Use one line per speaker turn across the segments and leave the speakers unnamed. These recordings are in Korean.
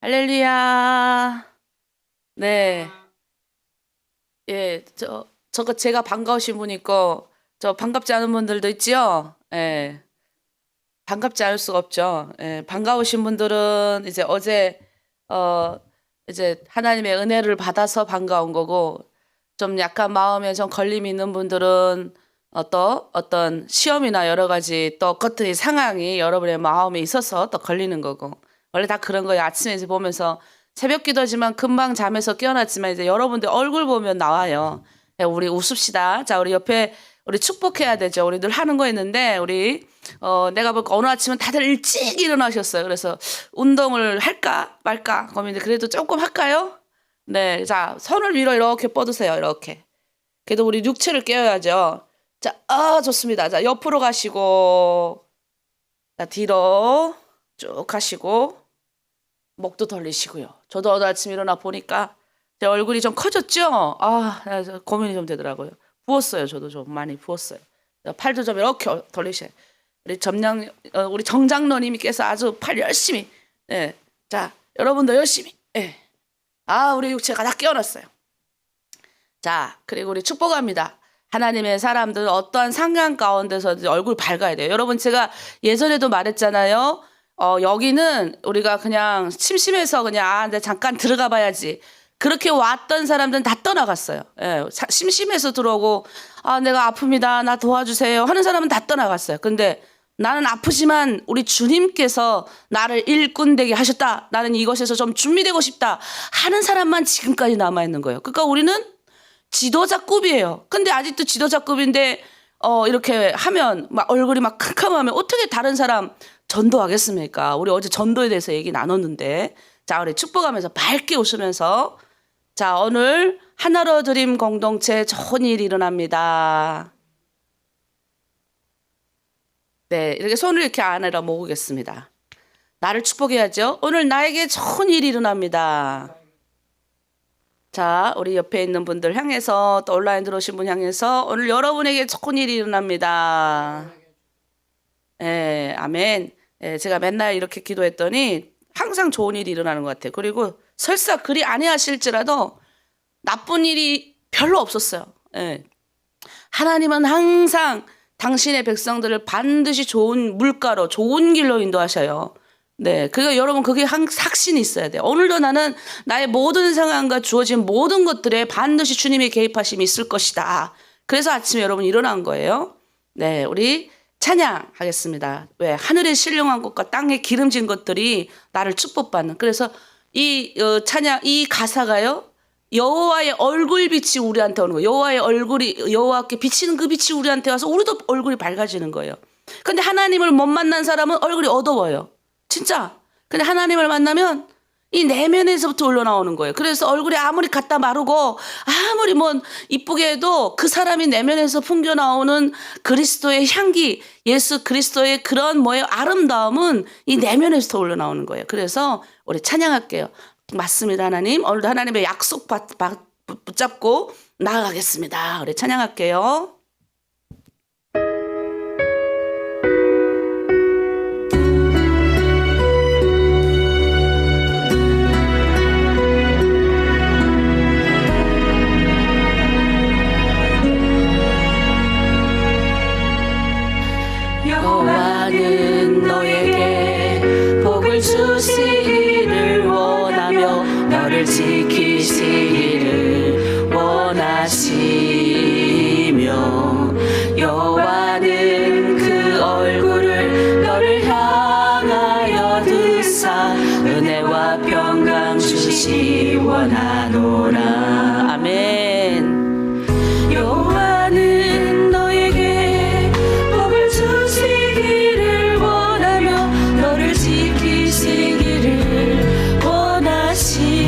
할렐루야. 네. 예, 저거 제가 반가우신 분 있고, 저 반갑지 않은 분들도 있지요? 예. 반갑지 않을 수가 없죠. 예, 반가우신 분들은 이제 어제, 이제 하나님의 은혜를 받아서 반가운 거고, 좀 약간 마음에 좀 걸림이 있는 분들은 어떤 시험이나 여러 가지 또 겉의 상황이 여러분의 마음에 있어서 또 걸리는 거고, 원래 다 그런 거예요. 아침에 이제 보면서 새벽 기도지만 금방 잠에서 깨어났지만 이제 여러분들 얼굴 보면 나와요. 야, 우리 웃읍시다. 자, 우리 옆에 우리 축복해야 되죠. 우리 늘 하는 거 있는데 우리 내가 볼까 오늘 아침은 다들 일찍 일어나셨어요. 그래서 운동을 할까 말까 고민인데 그래도 조금 할까요? 네, 자 손을 위로 이렇게 뻗으세요. 이렇게. 그래도 우리 육체를 깨워야죠. 자, 좋습니다. 자, 옆으로 가시고, 자 뒤로 쭉 가시고. 목도 돌리시고요. 저도 오늘 아침 일어나 보니까 제 얼굴이 좀 커졌죠? 고민이 좀 되더라고요. 부었어요. 저도 좀 많이 부었어요. 팔도 좀 이렇게 돌리셔요. 우리 정장로님께서 아주 팔 열심히. 네. 자, 여러분도 열심히. 네. 우리 육체가 다 깨어났어요. 자, 그리고 우리 축복합니다. 하나님의 사람들은 어떠한 상황 가운데서 얼굴 밝아야 돼요. 여러분, 제가 예전에도 말했잖아요. 여기는 우리가 그냥 심심해서 그냥 이제 잠깐 들어가 봐야지. 그렇게 왔던 사람들은 다 떠나갔어요. 예, 심심해서 들어오고 내가 아픕니다. 나 도와주세요. 하는 사람은 다 떠나갔어요. 근데 나는 아프지만 우리 주님께서 나를 일꾼 되게 하셨다. 나는 이것에서 좀 준비되고 싶다. 하는 사람만 지금까지 남아있는 거예요. 그러니까 우리는 지도자급이에요. 근데 아직도 지도자급인데 이렇게 하면 막 얼굴이 막 캄캄하면 어떻게 다른 사람 전도하겠습니까? 우리 어제 전도에 대해서 얘기 나눴는데, 자, 우리 축복하면서 밝게 웃으면서, 자, 오늘 하나로 드림 공동체 좋은 일이 일어납니다. 네, 이렇게 손을 이렇게 안으로 모으겠습니다. 나를 축복해야죠. 오늘 나에게 좋은 일이 일어납니다. 자, 우리 옆에 있는 분들 향해서 또 온라인 들어오신 분 향해서 오늘 여러분에게 좋은 일이 일어납니다. 예, 아멘. 예, 제가 맨날 이렇게 기도했더니 항상 좋은 일이 일어나는 것 같아요. 그리고 설사 그리 아니하실지라도 나쁜 일이 별로 없었어요. 예. 하나님은 항상 당신의 백성들을 반드시 좋은 물가로, 좋은 길로 인도하셔요. 네, 그러니까 여러분 그게 확신이 있어야 돼요. 오늘도 나는 나의 모든 상황과 주어진 모든 것들에 반드시 주님의 개입하심이 있을 것이다. 그래서 아침에 여러분 일어난 거예요. 네, 우리 찬양하겠습니다. 왜? 하늘의 신령한 것과 땅에 기름진 것들이 나를 축복받는. 그래서 이 찬양, 이 가사가요. 여호와의 얼굴빛이 우리한테 오는 거예요. 여호와의 얼굴이 여호와께 비치는 그 빛이 우리한테 와서 우리도 얼굴이 밝아지는 거예요. 근데 하나님을 못 만난 사람은 얼굴이 어두워요. 진짜. 근데 하나님을 만나면 이 내면에서부터 흘러나오는 거예요. 그래서 얼굴이 아무리 갖다 마르고 아무리 이쁘게 해도 그 사람이 내면에서 풍겨나오는 그리스도의 향기, 예수 그리스도의 그런 아름다움은 이 내면에서 흘러나오는 거예요. 그래서 우리 찬양할게요. 맞습니다, 하나님. 오늘도 하나님의 약속 붙잡고 나아가겠습니다. 우리 찬양할게요. 여호와는 너에게 복을 주시기를 원하며 너를 지키시기를 원하시며 여호와는 그 얼굴을 너를 향하여 드사 은혜와 평강 주시 원하노라. 아멘. 여호와는 너에게 복을 주시기를 원하며 너를 지키시기를 원하시며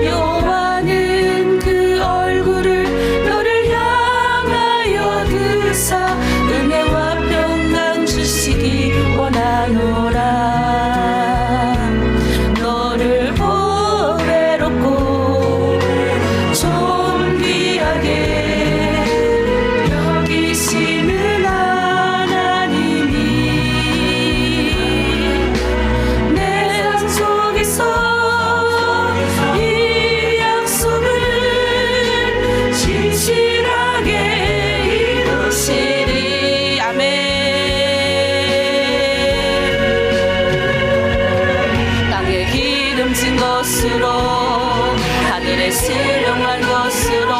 여호와는 그 얼굴을 너를 향하여 드사 은혜와 평강 주시기 원하노라. 너를 보배롭고 것으로 하늘의 신령한 것으로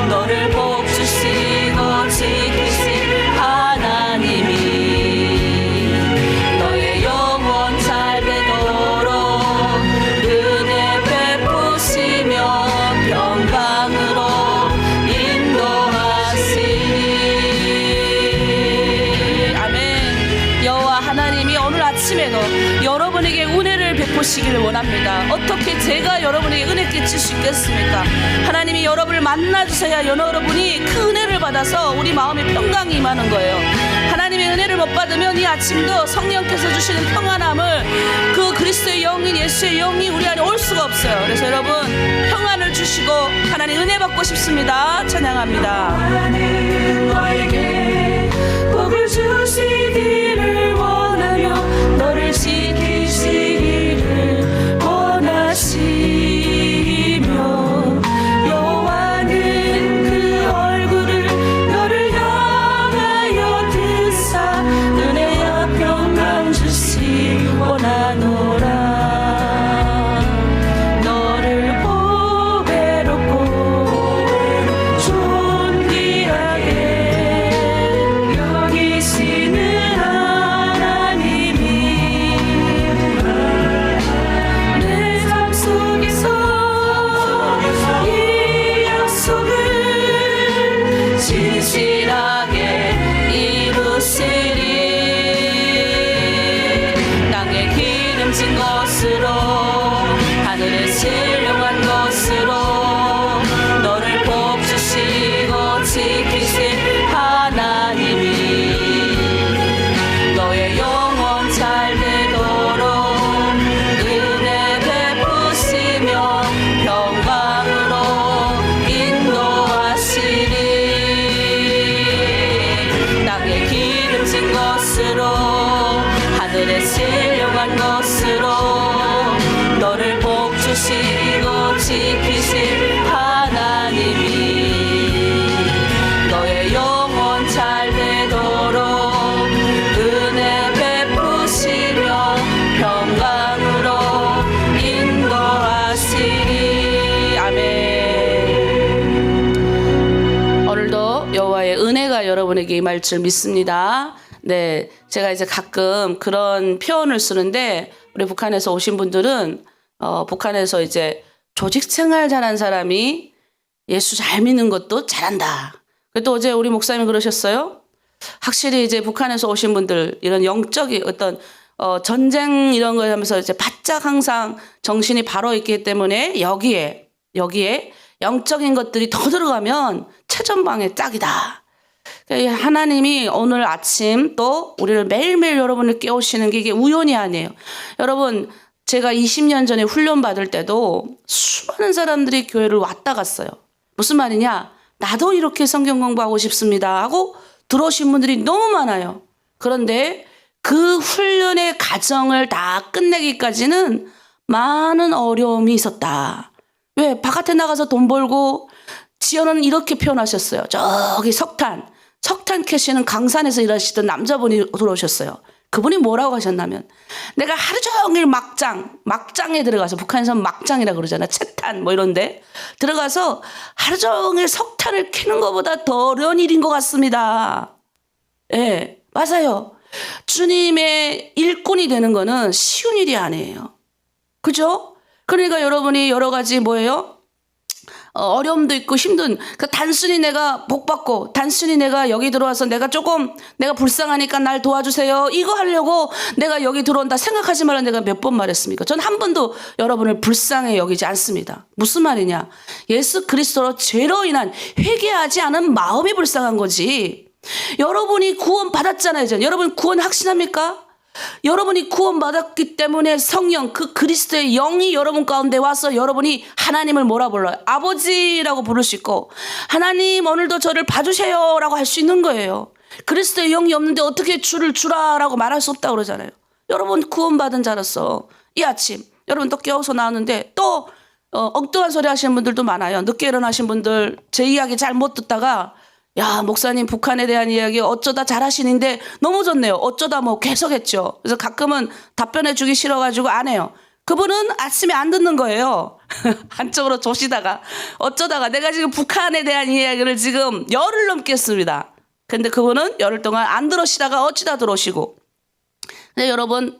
너를 복주시고 지키실 하나님이 너의 영원 잘 되도록 은혜 베푸시며 평강으로 인도하시니. 아멘. 여호와 하나님이 오늘 아침에도 여러분에게 은혜를 베푸시기를 원합니다. 어떻게 제가 여러분에게 은혜 끼칠 수 있겠습니까? 하나님이 여러분을 만나주셔야 여러분이 그 은혜를 받아서 우리 마음에 평강이 임하는 거예요. 하나님의 은혜를 못 받으면 이 아침도 성령께서 주시는 평안함을 그 그리스도의 영인 예수의 영이 우리 안에 올 수가 없어요. 그래서 여러분 평안을 주시고 하나님 은혜 받고 싶습니다. 찬양합니다. 하나님 너에게 복을 주시기를 원하며 너를 지키시기를 원하시며 여호와는 그 얼굴을 너를 향하여 드사 은혜와 평강 주시 원하노라. 너를 보배롭고 존귀하게 여기시는 하나님이 내 삶 속에서 이 약속을 진실하게 이루시리. 땅에 기름진 것으로 하늘에 신령한 것으로 너를 복주시고 지키실 하나님이 너의 영원 잘 되도록 은혜 베푸시며 평강으로 인도하시리. 땅에 기름진 것으로 하늘에 신령한 것으로 너를 복주시고 지키실 하나님이 너의 영원 잘 되도록 은혜 베푸시며 평강으로 인도하시리. 아멘. 오늘도 여호와의 은혜가 여러분에게 임할 줄 믿습니다. 네, 제가 이제 가끔 그런 표현을 쓰는데 우리 북한에서 오신 분들은 북한에서 이제 조직 생활 잘한 사람이 예수 잘 믿는 것도 잘한다. 또 어제 우리 목사님이 그러셨어요. 확실히 이제 북한에서 오신 분들 이런 영적인 어떤 전쟁 이런 걸 하면서 이제 바짝 항상 정신이 바로 있기 때문에 여기에 영적인 것들이 더 들어가면 최전방에 짝이다. 하나님이 오늘 아침 또 우리를 매일매일 여러분을 깨우시는 게 이게 우연이 아니에요. 여러분 제가 20년 전에 훈련 받을 때도 수많은 사람들이 교회를 왔다 갔어요. 무슨 말이냐? 나도 이렇게 성경 공부하고 싶습니다 하고 들어오신 분들이 너무 많아요. 그런데 그 훈련의 과정을 다 끝내기까지는 많은 어려움이 있었다. 왜? 바깥에 나가서 돈 벌고 지연은 이렇게 표현하셨어요. 저기 석탄 캐시는 강산에서 일하시던 남자분이 들어오셨어요. 그분이 뭐라고 하셨냐면 내가 하루 종일 막장에 들어가서 북한에서는 막장이라고 그러잖아. 채탄 뭐 이런데 들어가서 하루 종일 석탄을 캐는 것보다 더 어려운 일인 것 같습니다. 예, 맞아요. 주님의 일꾼이 되는 거는 쉬운 일이 아니에요. 그죠? 그러니까 여러분이 여러 가지 뭐예요? 어려움도 있고 힘든, 단순히 내가 복 받고, 단순히 내가 여기 들어와서 내가 불쌍하니까 날 도와주세요. 이거 하려고 내가 여기 들어온다 생각하지 말라 내가 몇 번 말했습니까? 전 한 번도 여러분을 불쌍히 여기지 않습니다. 무슨 말이냐? 예수 그리스도로 죄로 인한 회개하지 않은 마음이 불쌍한 거지. 여러분이 구원 받았잖아요. 이제. 여러분 구원 확신합니까? 여러분이 구원받았기 때문에 성령 그 그리스도의 영이 여러분 가운데 와서 여러분이 하나님을 뭐라 불러요? 아버지라고 부를 수 있고 하나님 오늘도 저를 봐주세요 라고 할 수 있는 거예요. 그리스도의 영이 없는데 어떻게 주를 주라라고 말할 수 없다고 그러잖아요. 여러분 구원받은 자로서 이 아침 여러분 또 깨워서 나왔는데 또 엉뚱한 소리 하시는 분들도 많아요. 늦게 일어나신 분들 제 이야기 잘 못 듣다가 야 목사님 북한에 대한 이야기 어쩌다 잘하시는데 너무 좋네요. 어쩌다 뭐 계속했죠. 그래서 가끔은 답변해 주기 싫어가지고 안 해요. 그분은 아침에 안 듣는 거예요. 한쪽으로 조시다가 어쩌다가 내가 지금 북한에 대한 이야기를 지금 열흘 넘게 했습니다. 근데 그분은 열흘 동안 안 들으시다가 어찌다 들어오시고. 근데 여러분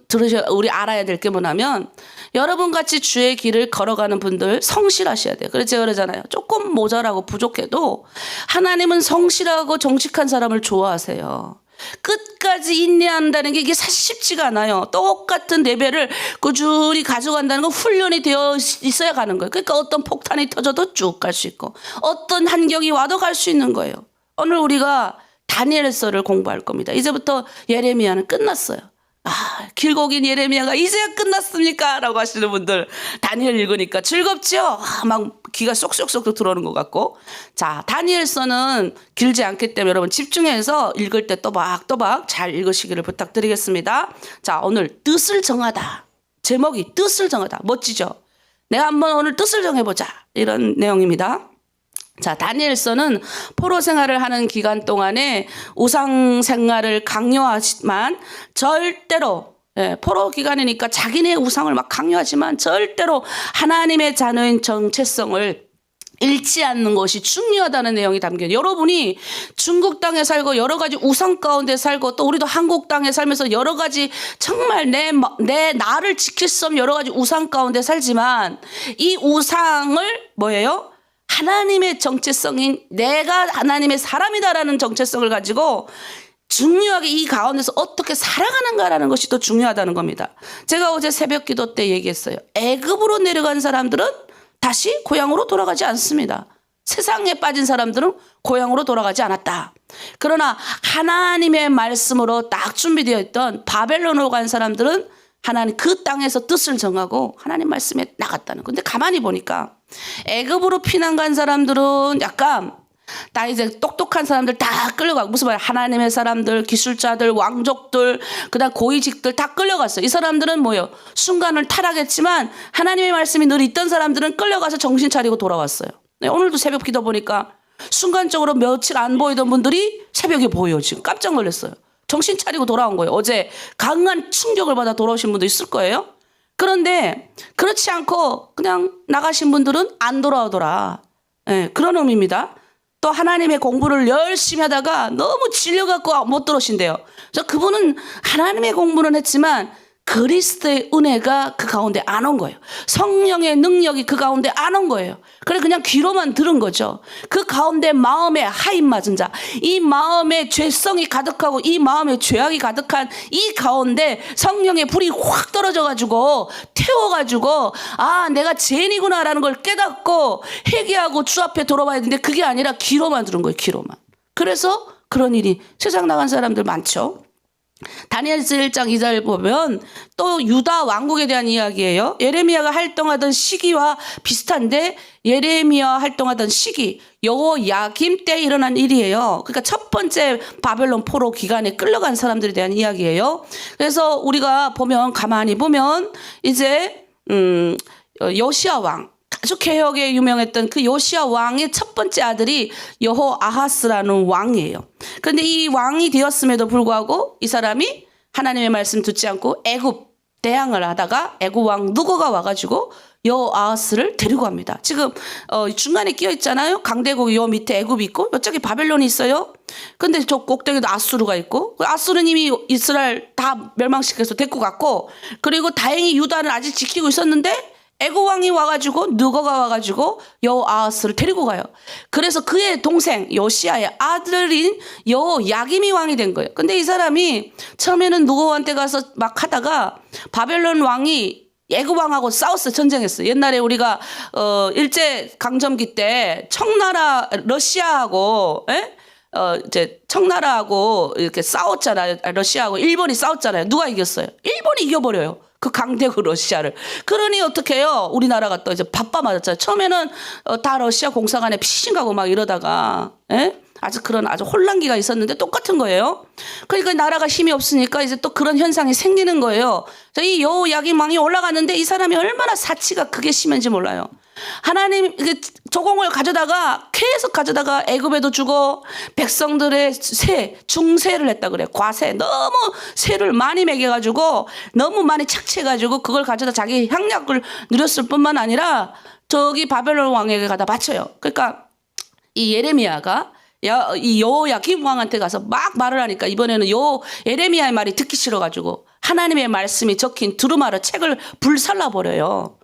우리 알아야 될 게 뭐냐면 여러분 같이 주의 길을 걸어가는 분들 성실하셔야 돼요. 그래서 제가 그러잖아요. 조금 모자라고 부족해도 하나님은 성실하고 정직한 사람을 좋아하세요. 끝까지 인내한다는 게 이게 사실 쉽지가 않아요. 똑같은 레벨을 꾸준히 가져간다는 건 훈련이 되어 있어야 가는 거예요. 그러니까 어떤 폭탄이 터져도 쭉 갈 수 있고 어떤 환경이 와도 갈 수 있는 거예요. 오늘 우리가 다니엘서를 공부할 겁니다. 이제부터 예레미야는 끝났어요. 길고 긴 예레미야가 이제야 끝났습니까? 라고 하시는 분들 다니엘 읽으니까 즐겁죠? 막 귀가 쏙쏙쏙 들어오는 것 같고. 자, 다니엘서는 길지 않기 때문에 여러분 집중해서 읽을 때 또박또박 잘 읽으시기를 부탁드리겠습니다. 자, 오늘 뜻을 정하다. 제목이 뜻을 정하다. 멋지죠? 내가 한번 오늘 뜻을 정해보자. 이런 내용입니다. 자, 다니엘서는 포로 생활을 하는 기간 동안에 우상 생활을 강요하지만 절대로 포로 기간이니까 자기네 우상을 막 강요하지만 절대로 하나님의 자녀인 정체성을 잃지 않는 것이 중요하다는 내용이 담겨요. 여러분이 중국 땅에 살고 여러 가지 우상 가운데 살고 또 우리도 한국 땅에 살면서 여러 가지 정말 내 나를 지킬 수 없는 여러 가지 우상 가운데 살지만 이 우상을 뭐예요? 하나님의 정체성인 내가 하나님의 사람이다라는 정체성을 가지고 중요하게 이 가운데서 어떻게 살아가는가라는 것이 더 중요하다는 겁니다. 제가 어제 새벽 기도 때 얘기했어요. 애굽으로 내려간 사람들은 다시 고향으로 돌아가지 않습니다. 세상에 빠진 사람들은 고향으로 돌아가지 않았다. 그러나 하나님의 말씀으로 딱 준비되어 있던 바벨론으로 간 사람들은 하나님 그 땅에서 뜻을 정하고 하나님 말씀에 나갔다는. 근데 가만히 보니까 애굽으로 피난 간 사람들은 약간 다 이제 똑똑한 사람들 다 끌려가고 무슨 말이야 하나님의 사람들 기술자들 왕족들 그다음 고위직들 다 끌려갔어요. 이 사람들은 뭐예요? 순간을 타락했지만 하나님의 말씀이 늘 있던 사람들은 끌려가서 정신 차리고 돌아왔어요. 네, 오늘도 새벽 기도 보니까 순간적으로 며칠 안 보이던 분들이 새벽에 보여요. 지금 깜짝 놀랐어요. 정신 차리고 돌아온 거예요. 어제 강한 충격을 받아 돌아오신 분도 있을 거예요. 그런데 그렇지 않고 그냥 나가신 분들은 안 돌아오더라. 네, 그런 의미입니다. 또 하나님의 공부를 열심히 하다가 너무 질려갖고 못 들어오신대요. 그래서 그분은 하나님의 공부는 했지만 그리스도의 은혜가 그 가운데 안 온 거예요. 성령의 능력이 그 가운데 안 온 거예요. 그래 그냥 귀로만 들은 거죠. 그 가운데 마음에 하임 맞은 자, 이 마음에 죄성이 가득하고 이 마음에 죄악이 가득한 이 가운데 성령의 불이 확 떨어져가지고 태워가지고 내가 죄인이구나라는 걸 깨닫고 회개하고 주 앞에 돌아와야 되는데 그게 아니라 귀로만 들은 거예요. 귀로만. 그래서 그런 일이 세상 나간 사람들 많죠. 다니엘서 1장 2절 보면 또 유다 왕국에 대한 이야기예요. 예레미야가 활동하던 시기와 비슷한데 예레미야 활동하던 시기 여호야김 때 일어난 일이에요. 그러니까 첫 번째 바벨론 포로 기간에 끌려간 사람들에 대한 이야기예요. 그래서 우리가 보면 가만히 보면 이제 요시야 왕 아주 개혁에 유명했던 그 요시야 왕의 첫 번째 아들이 여호아하스라는 왕이에요. 그런데 이 왕이 되었음에도 불구하고 이 사람이 하나님의 말씀 듣지 않고 애굽 대항을 하다가 애굽 왕 누고가 와가지고 여호아하스를 데리고 갑니다. 지금 중간에 끼어 있잖아요. 강대국이 요 밑에 애굽이 있고 이쪽에 바벨론이 있어요. 근데 저 꼭대기도 아수르가 있고 아수르는 이미 이스라엘 다 멸망시켜서 데리고 갔고 그리고 다행히 유다는 아직 지키고 있었는데 애굽 왕이 와가지고 누거가 와가지고 여호아하스를 데리고 가요. 그래서 그의 동생 요시야의 아들인 여호야김이 왕이 된 거예요. 근데 이 사람이 처음에는 누구한테 가서 막 하다가 바벨론 왕이 애굽 왕하고 싸웠어요. 전쟁했어요. 옛날에 우리가 일제 강점기 때 청나라 러시아하고 이제 청나라하고 이렇게 싸웠잖아요. 러시아하고 일본이 싸웠잖아요. 누가 이겼어요? 일본이 이겨버려요. 그 강대국 러시아를. 그러니 어떻게 해요? 우리나라가 또 이제 바빠 맞았잖아요. 처음에는 다 러시아 공사관에 피신 가고 막 이러다가 아주 혼란기가 있었는데 똑같은 거예요. 그러니까 나라가 힘이 없으니까 이제 또 그런 현상이 생기는 거예요. 이 여호야김 왕이 올라갔는데 이 사람이 얼마나 사치가 그게 심한지 몰라요. 하나님 조공을 가져다가 계속 가져다가 애굽에도 주고 백성들의 중세를 했다 그래. 과세. 너무 세를 많이 매겨가지고 너무 많이 착취해가지고 그걸 가져다 자기 향락을 누렸을 뿐만 아니라 저기 바벨론 왕에게 가다 바쳐요. 그러니까 이 예레미야가 이 여호야김 왕한테 가서 막 말을 하니까 이번에는 예레미야의 말이 듣기 싫어가지고 하나님의 말씀이 적힌 두루마리 책을 불살라버려요.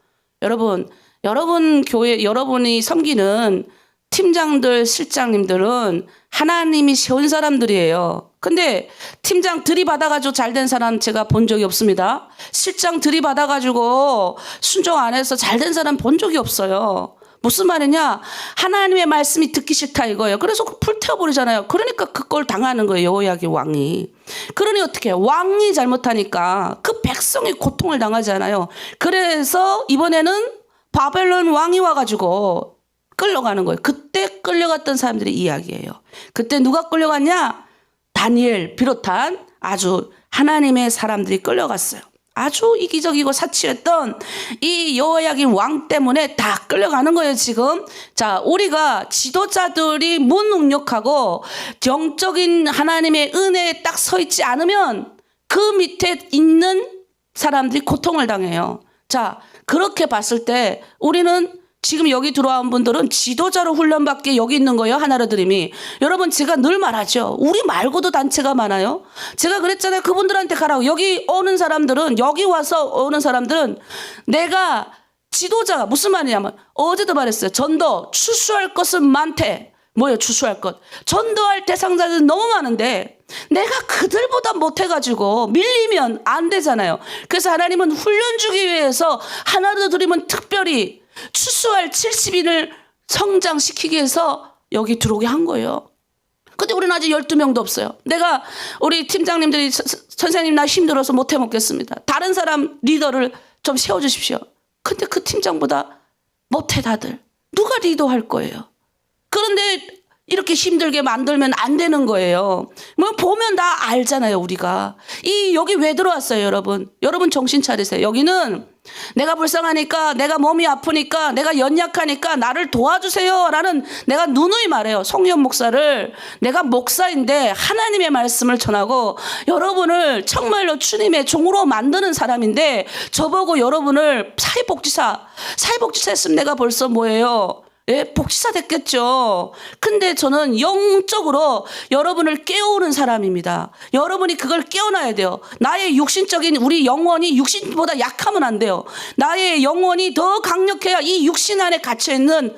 여러분 교회, 여러분이 섬기는 팀장들, 실장님들은 하나님이 세운 사람들이에요. 근데 팀장 들이받아가지고 잘된 사람 제가 본 적이 없습니다. 실장 들이받아가지고 순종 안 해서 잘된 사람 본 적이 없어요. 무슨 말이냐? 하나님의 말씀이 듣기 싫다 이거예요. 그래서 불태워버리잖아요. 그러니까 그걸 당하는 거예요. 여호야김 왕이. 그러니 어떻게 해요? 왕이 잘못하니까 그 백성이 고통을 당하잖아요. 그래서 이번에는 바벨론 왕이 와가지고 끌려가는 거예요. 그때 끌려갔던 사람들의 이야기예요. 그때 누가 끌려갔냐? 다니엘 비롯한 아주 하나님의 사람들이 끌려갔어요. 아주 이기적이고 사치했던 이 여호야김 왕 때문에 다 끌려가는 거예요, 지금. 자, 우리가 지도자들이 무능력하고 영적인 하나님의 은혜에 딱 서 있지 않으면 그 밑에 있는 사람들이 고통을 당해요. 자, 그렇게 봤을 때 우리는 지금 여기 들어온 분들은 지도자로 훈련받게 여기 있는 거예요. 하나로드림이. 여러분 제가 늘 말하죠. 우리 말고도 단체가 많아요. 제가 그랬잖아요. 그분들한테 가라고. 여기 오는 사람들은 여기 와서 오는 사람들은 내가 지도자가 무슨 말이냐면 어제도 말했어요. 전도 추수할 것은 많대. 뭐예요? 추수할 것. 전도할 대상자들은 너무 많은데 내가 그들보다 못해가지고 밀리면 안 되잖아요. 그래서 하나님은 훈련 주기 위해서 하나로드림은 특별히 추수할 70인을 성장시키기 위해서 여기 들어오게 한 거예요. 근데 우리는 아직 12명도 없어요. 내가 우리 팀장님들이 선생님 나 힘들어서 못 해먹겠습니다. 다른 사람 리더를 좀 세워주십시오. 근데 그 팀장보다 못해 다들. 누가 리더할 거예요? 그런데 이렇게 힘들게 만들면 안 되는 거예요. 뭐 보면 다 알잖아요, 우리가. 여기 왜 들어왔어요, 여러분? 여러분 정신 차리세요. 여기는 내가 불쌍하니까, 내가 몸이 아프니까, 내가 연약하니까 나를 도와주세요라는 내가 누누이 말해요. 송현 목사를 내가 목사인데 하나님의 말씀을 전하고 여러분을 정말로 주님의 종으로 만드는 사람인데 저보고 여러분을 사회복지사 했으면 내가 벌써 뭐예요? 예, 복지사 됐겠죠. 근데 저는 영적으로 여러분을 깨우는 사람입니다. 여러분이 그걸 깨어나야 돼요. 나의 육신적인 우리 영혼이 육신보다 약하면 안 돼요. 나의 영혼이 더 강력해야 이 육신 안에 갇혀있는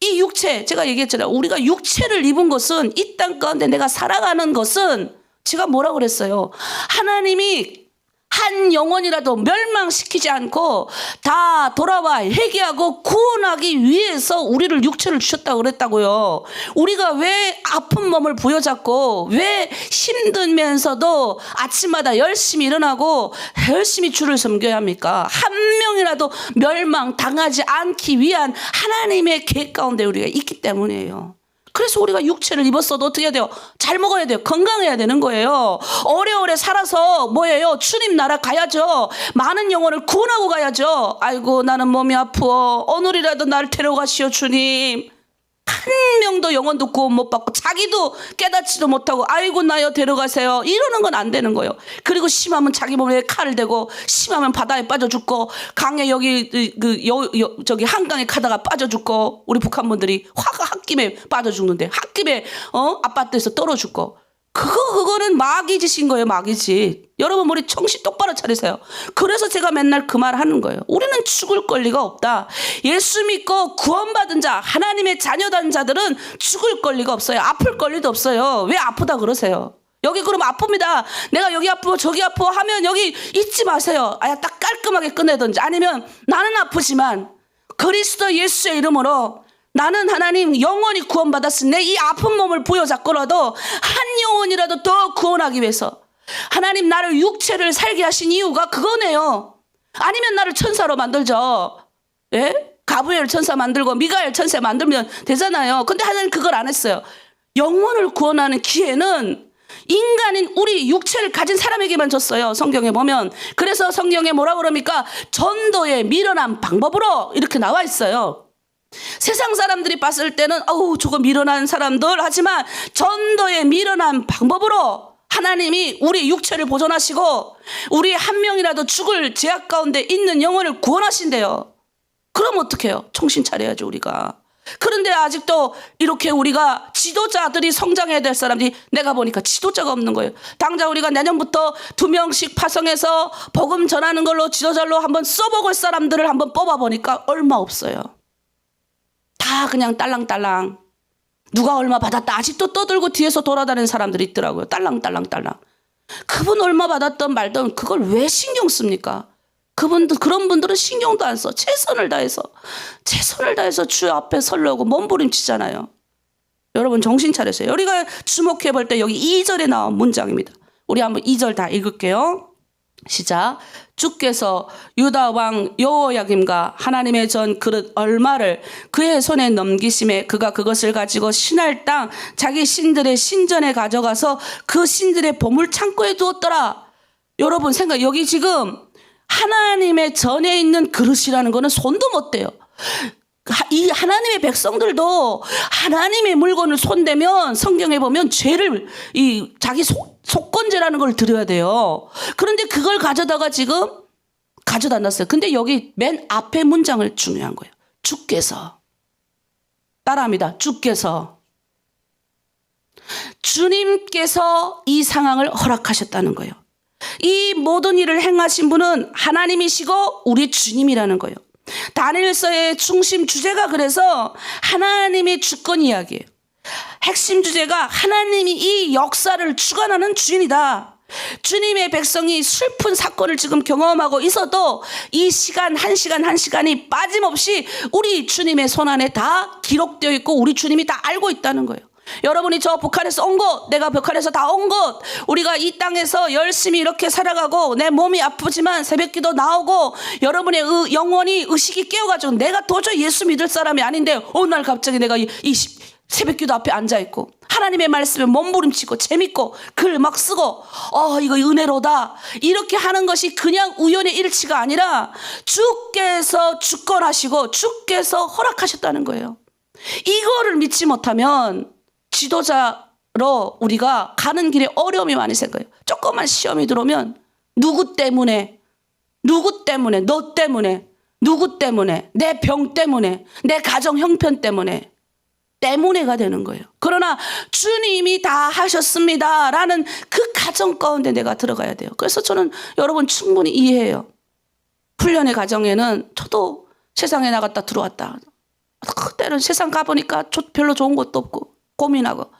이 육체, 제가 얘기했잖아요. 우리가 육체를 입은 것은 이 땅 가운데 내가 살아가는 것은 제가 뭐라고 그랬어요. 하나님이 한 영혼이라도 멸망시키지 않고 다 돌아와 회개하고 구원하기 위해서 우리를 육체를 주셨다고 그랬다고요. 우리가 왜 아픈 몸을 부여잡고 왜 힘들면서도 아침마다 열심히 일어나고 열심히 주를 섬겨야 합니까? 한 명이라도 멸망당하지 않기 위한 하나님의 계획 가운데 우리가 있기 때문이에요. 그래서 우리가 육체를 입었어도 어떻게 해야 돼요? 잘 먹어야 돼요. 건강해야 되는 거예요. 오래오래 살아서 뭐예요? 주님 나라 가야죠. 많은 영혼을 구원하고 가야죠. 아이고 나는 몸이 아프어. 오늘이라도 날 데려가시오 주님. 한 명도 영혼도 구원 못 받고 자기도 깨닫지도 못하고 아이고 나요 데려가세요 이러는 건 안 되는 거예요. 그리고 심하면 자기 몸에 칼을 대고 심하면 바다에 빠져 죽고 강에 저기 한강에 가다가 빠져 죽고 우리 북한 분들이 화가 홧김에 빠져 죽는데 홧김에 아파트에서 떨어 죽고 그거는 마귀 짓인 거예요. 마귀 짓. 여러분 우리 정신 똑바로 차리세요. 그래서 제가 맨날 그 말 하는 거예요. 우리는 죽을 권리가 없다. 예수 믿고 구원받은 자 하나님의 자녀된 자들은 죽을 권리가 없어요. 아플 권리도 없어요. 왜 아프다 그러세요? 여기 그럼 아픕니다. 내가 여기 아프고 저기 아프고 하면 여기 잊지 마세요. 딱 깔끔하게 끝내든지 아니면 나는 아프지만 그리스도 예수의 이름으로 나는 하나님 영원히 구원받았으니 내 이 아픈 몸을 부여잡고라도 한 영혼이라도 더 구원하기 위해서 하나님 나를 육체를 살게 하신 이유가 그거네요. 아니면 나를 천사로 만들죠. 예? 가브리엘 천사 만들고 미가엘 천사 만들면 되잖아요. 근데 하나님 그걸 안 했어요. 영혼을 구원하는 기회는 인간인 우리 육체를 가진 사람에게만 줬어요. 성경에 보면. 그래서 성경에 뭐라고 그럽니까? 전도에 미련한 방법으로 이렇게 나와 있어요.
세상 사람들이 봤을 때는 어우 저거 미련한 사람들 하지만 전도의 미련한 방법으로 하나님이 우리 육체를 보존하시고 우리 한 명이라도 죽을 제약 가운데 있는 영혼을 구원하신대요. 그럼 어떡해요? 정신 차려야죠 우리가. 그런데 아직도 이렇게 우리가 지도자들이 성장해야 될 사람들이 내가 보니까 지도자가 없는 거예요. 당장 우리가 내년부터 2명씩 파송해서 복음 전하는 걸로 지도자로 한번 써먹을 사람들을 한번 뽑아보니까 얼마 없어요. 다 그냥 딸랑딸랑 누가 얼마 받았다 아직도 떠들고 뒤에서 돌아다니는 사람들이 있더라고요. 딸랑딸랑. 그분 얼마 받았던 말든 그걸 왜 신경 씁니까? 그분들 그런 분들은 신경도 안 써. 최선을 다해서 주 앞에 서려고 몸부림치잖아요. 여러분 정신 차리세요. 우리가 주목해 볼 때 여기 2절에 나온 문장입니다. 우리 한번 2절 다 읽을게요. 시작. 주께서 유다 왕 여호야김과 하나님의 전 그릇 얼마를 그의 손에 넘기심에 그가 그것을 가지고 신할 땅 자기 신들의 신전에 가져가서 그 신들의 보물 창고에 두었더라. 여러분 생각 여기 지금 하나님의 전에 있는 그릇이라는 거는 손도 못 대요. 이 하나님의 백성들도 하나님의 물건을 손대면 성경에 보면 죄를 자기 속건죄라는 걸 드려야 돼요. 그런데 그걸 가져다가 지금 가져다 놨어요. 근데 여기 맨 앞에 문장을 중요한 거예요. 주께서 따라합니다. 주님께서 이 상황을 허락하셨다는 거예요. 이 모든 일을 행하신 분은 하나님이시고 우리 주님이라는 거예요. 다니엘서의 중심 주제가 그래서 하나님의 주권 이야기예요. 핵심 주제가 하나님이 이 역사를 주관하는 주인이다. 주님의 백성이 슬픈 사건을 지금 경험하고 있어도 이 시간 한 시간이 빠짐없이 우리 주님의 손안에 다 기록되어 있고 우리 주님이 다 알고 있다는 거예요. 여러분이 저 북한에서 온 곳, 내가 북한에서 다 온 곳, 우리가 이 땅에서 열심히 이렇게 살아가고 내 몸이 아프지만 새벽기도 나오고 여러분의 영혼이 의식이 깨어가지고 내가 도저히 예수 믿을 사람이 아닌데 어느 날 갑자기 내가 이 새벽기도 앞에 앉아있고 하나님의 말씀에 몸부림치고 재밌고 글 막 쓰고 이거 은혜로다 이렇게 하는 것이 그냥 우연의 일치가 아니라 주께서 주권하시고 주께서 허락하셨다는 거예요. 이거를 믿지 못하면 지도자로 우리가 가는 길에 어려움이 많이 생겨요. 조금만 시험이 들어오면 누구 때문에 너 때문에 누구 때문에 내 병 때문에 내 가정 형편 때문에가 되는 거예요. 그러나 주님이 다 하셨습니다 라는 그 가정 가운데 내가 들어가야 돼요. 그래서 저는 여러분 충분히 이해해요. 훈련의 과정에는 저도 세상에 나갔다 들어왔다. 그때는 세상 가보니까 별로 좋은 것도 없고 고민하고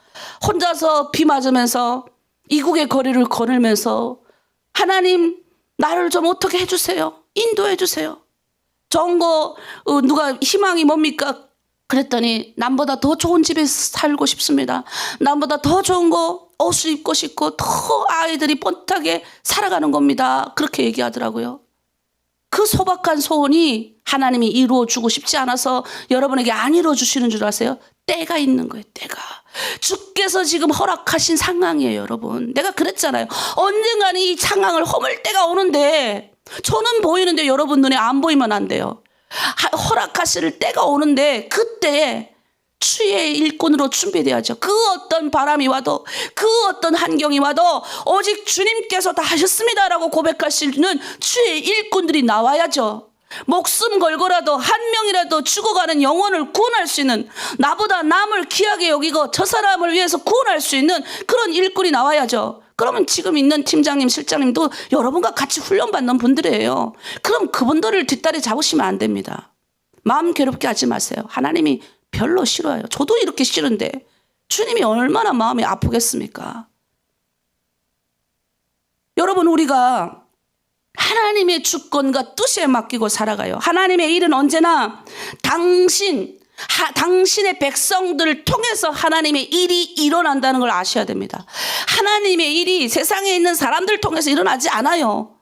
혼자서 비 맞으면서 이국의 거리를 걸으면서 하나님 나를 좀 어떻게 해주세요. 인도해 주세요. 좋은 거 누가 희망이 뭡니까? 그랬더니 남보다 더 좋은 집에 살고 싶습니다. 남보다 더 좋은 거 옷을 입고 싶고 더 아이들이 뻔하게 살아가는 겁니다. 그렇게 얘기하더라고요. 그 소박한 소원이 하나님이 이루어주고 싶지 않아서 여러분에게 안 이루어주시는 줄 아세요? 때가 있는 거예요. 때가. 주께서 지금 허락하신 상황이에요. 여러분. 내가 그랬잖아요. 언젠가는 이 상황을 허물 때가 오는데 저는 보이는데 여러분 눈에 안 보이면 안 돼요. 허락하실 때가 오는데 그때 주의 일꾼으로 준비돼야죠. 그 어떤 바람이 와도 그 어떤 환경이 와도 오직 주님께서 다 하셨습니다라고 고백하시는 주의 일꾼들이 나와야죠. 목숨 걸고라도 한 명이라도 죽어가는 영혼을 구원할 수 있는 나보다 남을 귀하게 여기고 저 사람을 위해서 구원할 수 있는 그런 일꾼이 나와야죠. 그러면 지금 있는 팀장님, 실장님도 여러분과 같이 훈련받는 분들이에요. 그럼 그분들을 뒷다리 잡으시면 안 됩니다. 마음 괴롭게 하지 마세요. 하나님이 별로 싫어요. 저도 이렇게 싫은데 주님이 얼마나 마음이 아프겠습니까? 여러분 우리가 하나님의 주권과 뜻에 맡기고 살아가요. 하나님의 일은 언제나 당신의 백성들을 통해서 하나님의 일이 일어난다는 걸 아셔야 됩니다. 하나님의 일이 세상에 있는 사람들 통해서 일어나지 않아요.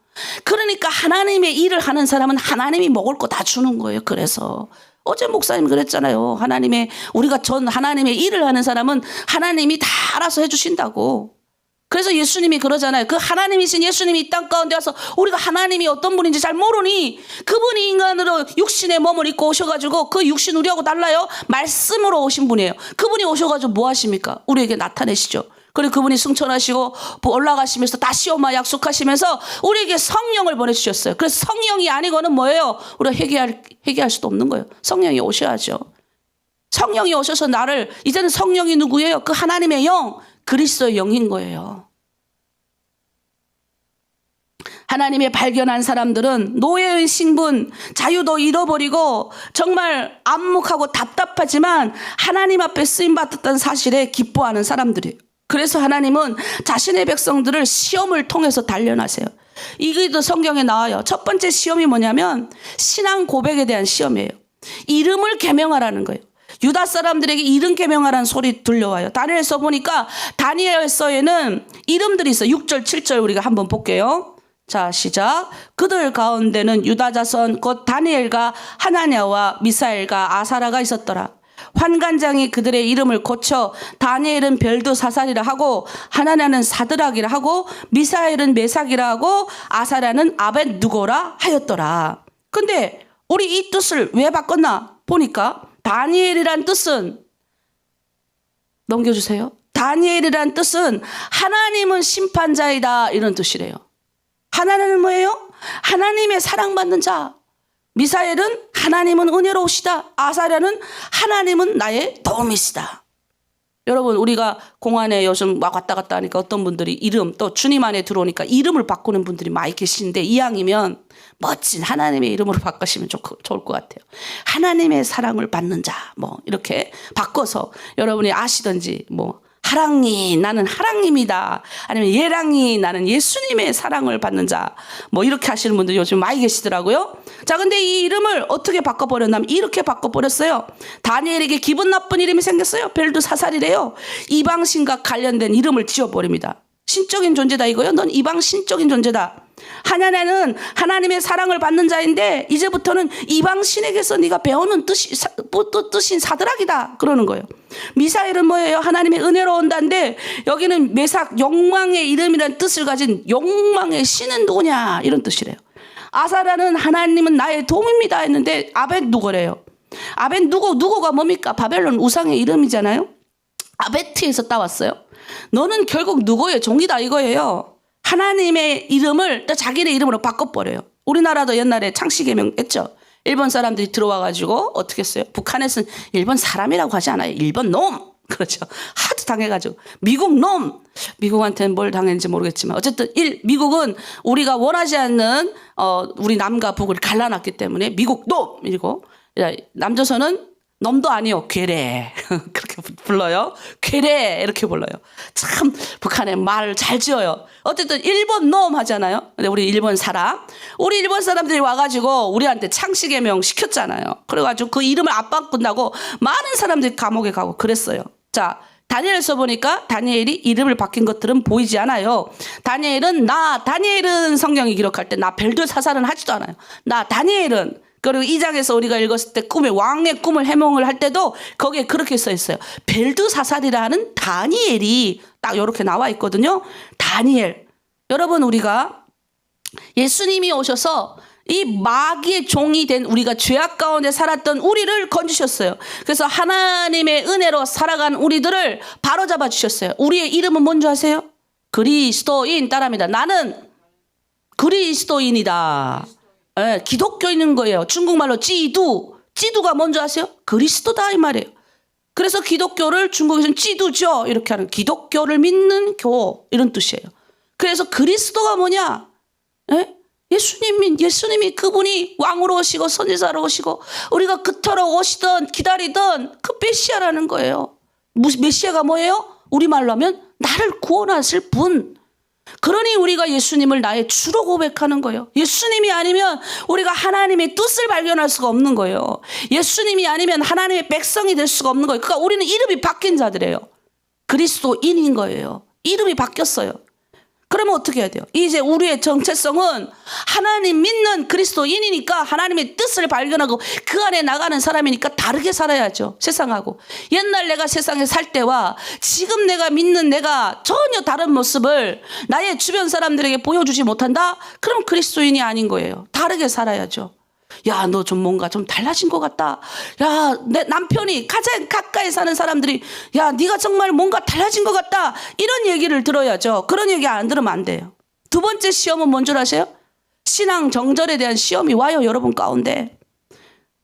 그러니까 하나님의 일을 하는 사람은 하나님이 먹을 거 다 주는 거예요. 그래서 어제 목사님 그랬잖아요. 우리가 하나님의 일을 하는 사람은 하나님이 다 알아서 해주신다고. 그래서 예수님이 그러잖아요. 그 하나님이신 예수님이 이 땅 가운데 와서 우리가 하나님이 어떤 분인지 잘 모르니 그분이 인간으로 육신의 몸을 입고 오셔가지고 그 육신 우리하고 달라요. 말씀으로 오신 분이에요. 그분이 오셔가지고 뭐 하십니까? 우리에게 나타내시죠. 그리고 그분이 승천하시고 올라가시면서 다시 오마 약속하시면서 우리에게 성령을 보내주셨어요. 그래서 성령이 아니고는 뭐예요? 우리가 회개할 수도 없는 거예요. 성령이 오셔야죠. 성령이 오셔서 나를, 이제는 성령이 누구예요? 그 하나님의 영, 그리스도의 영인 거예요. 하나님의 발견한 사람들은 노예의 신분, 자유도 잃어버리고 정말 암묵하고 답답하지만 하나님 앞에 쓰임받았다는 사실에 기뻐하는 사람들이에요. 그래서 하나님은 자신의 백성들을 시험을 통해서 단련하세요. 이게도 성경에 나와요. 첫 번째 시험이 뭐냐면 신앙 고백에 대한 시험이에요. 이름을 계명하라는 거예요. 유다 사람들에게 이름 계명하라는 소리 들려와요. 다니엘서 보니까 다니엘서에는 이름들이 있어요. 6절 7절 우리가 한번 볼게요. 자, 시작. 그들 가운데는 유다 자손 곧 다니엘과 하나냐와 미사엘과 아사라가 있었더라. 환관장이 그들의 이름을 고쳐 다니엘은 bel드사살이라 하고 하나냐는 사드락이라 하고 미사엘은 메삭이라 하고 아사라는 아벳누고라 하였더라. 근데 우리 이 뜻을 왜 바꿨나 보니까 다니엘이란 뜻은, 넘겨주세요. 다니엘이란 뜻은 하나님은 심판자이다 이런 뜻이래요. 하나님은 뭐예요? 하나님의 사랑받는 자. 미사엘은 하나님은 은혜로우시다. 아사랴는 하나님은 나의 도움이시다. 여러분, 우리가 공안에 요즘 막 왔다 갔다 하니까 어떤 분들이 이름, 또 주님 안에 들어오니까 이름을 바꾸는 분들이 많이 계시는데 이왕이면 멋진 하나님의 이름으로 바꾸시면 좋을 것 같아요. 하나님의 사랑을 받는 자, 뭐 이렇게 바꿔서 여러분이 아시든지 뭐 하랑이 나는 하랑님이다, 아니면 예랑이 나는 예수님의 사랑을 받는 자, 뭐 이렇게 하시는 분들 요즘 많이 계시더라고요. 자, 근데 이 이름을 어떻게 바꿔버렸냐면 이렇게 바꿔버렸어요. 다니엘에게 기분 나쁜 이름이 생겼어요. bel드사살이래요. 이방신과 관련된 이름을 지어버립니다. 신적인 존재다 이거요. 넌 이방 신적인 존재다. 하나냐는 하나님의 사랑을 받는 자인데 이제부터는 이방 신에게서 네가 배우는 뜻인 사드락이다 그러는 거예요. 미사엘은 뭐예요? 하나님의 은혜로운다인데 여기는 메삭, 욕망의 이름이라는 뜻을 가진 욕망의 신은 누구냐 이런 뜻이래요. 아사라는 하나님은 나의 도움입니다 했는데 아벳누고래요. 아벳누고가 뭡니까? 바벨론 우상의 이름이잖아요. 아베트에서 따왔어요. 너는 결국 누구의 종이다 이거예요. 하나님의 이름을 또 자기네 이름으로 바꿔버려요. 우리나라도 옛날에 창씨개명 했죠. 일본 사람들이 들어와가지고 어떻게 했어요? 북한에서는 일본 사람이라고 하지 않아요. 일본 놈. 그렇죠. 하도 당해가지고 미국 놈. 미국한테는 뭘 당했는지 모르겠지만 어쨌든 미국은 우리가 원하지 않는 우리 남과 북을 갈라놨기 때문에 미국 놈. 이고 남조선은 놈도 아니요, 괴뢰. 그렇게 불러요. 괴뢰 이렇게 불러요. 참 북한에 말을 잘 지어요. 어쨌든 일본 놈 하잖아요. 근데 우리 일본 사람들이 와가지고 우리한테 창씨개명 시켰잖아요. 그래가지고 그 이름을 안 바꾼다고 많은 사람들이 감옥에 가고 그랬어요. 자, 다니엘서 보니까 다니엘이 이름을 바뀐 것들은 보이지 않아요. 다니엘은 성경이 기록할 때 나 bel드사살은 하지도 않아요. 나 다니엘은, 그리고 2장에서 우리가 읽었을 때 왕의 꿈을 해몽을 할 때도 거기에 그렇게 써 있어요. bel드사살이라는 다니엘이 딱 이렇게 나와 있거든요. 다니엘. 여러분, 우리가 예수님이 오셔서 이 마귀의 종이 된 우리가 죄악 가운데 살았던 우리를 건지셨어요. 그래서 하나님의 은혜로 살아간 우리들을 바로잡아 주셨어요. 우리의 이름은 뭔지 아세요? 그리스도인. 따라합니다. 나는 그리스도인이다. 네, 기독교인인 거예요. 중국말로 찌두가 뭔지 아세요? 그리스도다 이 말이에요. 그래서 기독교를 중국에서는 찌두죠 이렇게 하는, 기독교를 믿는 교 이런 뜻이에요. 그래서 그리스도가 뭐냐? 네? 예수님이 그분이 왕으로 오시고 선지자로 오시고 우리가 그토록 오시던 기다리던 그 메시아라는 거예요. 메시아가 뭐예요? 우리말로 하면 나를 구원하실 분. 그러니 우리가 예수님을 나의 주로 고백하는 거예요. 예수님이 아니면 우리가 하나님의 뜻을 발견할 수가 없는 거예요. 예수님이 아니면 하나님의 백성이 될 수가 없는 거예요. 그러니까 우리는 이름이 바뀐 자들이에요. 그리스도인인 거예요. 이름이 바뀌었어요. 그러면 어떻게 해야 돼요? 이제 우리의 정체성은 하나님 믿는 그리스도인이니까 하나님의 뜻을 발견하고 그 안에 나가는 사람이니까 다르게 살아야죠. 세상하고. 옛날 내가 세상에 살 때와 지금 내가 믿는 내가 전혀 다른 모습을 나의 주변 사람들에게 보여주지 못한다? 그럼 그리스도인이 아닌 거예요. 다르게 살아야죠. 야, 너 좀 뭔가 좀 달라진 것 같다. 야, 내 남편이 가장 가까이 사는 사람들이 야, 네가 정말 뭔가 달라진 것 같다. 이런 얘기를 들어야죠. 그런 얘기 안 들으면 안 돼요. 두 번째 시험은 뭔 줄 아세요? 신앙 정절에 대한 시험이 와요, 여러분 가운데.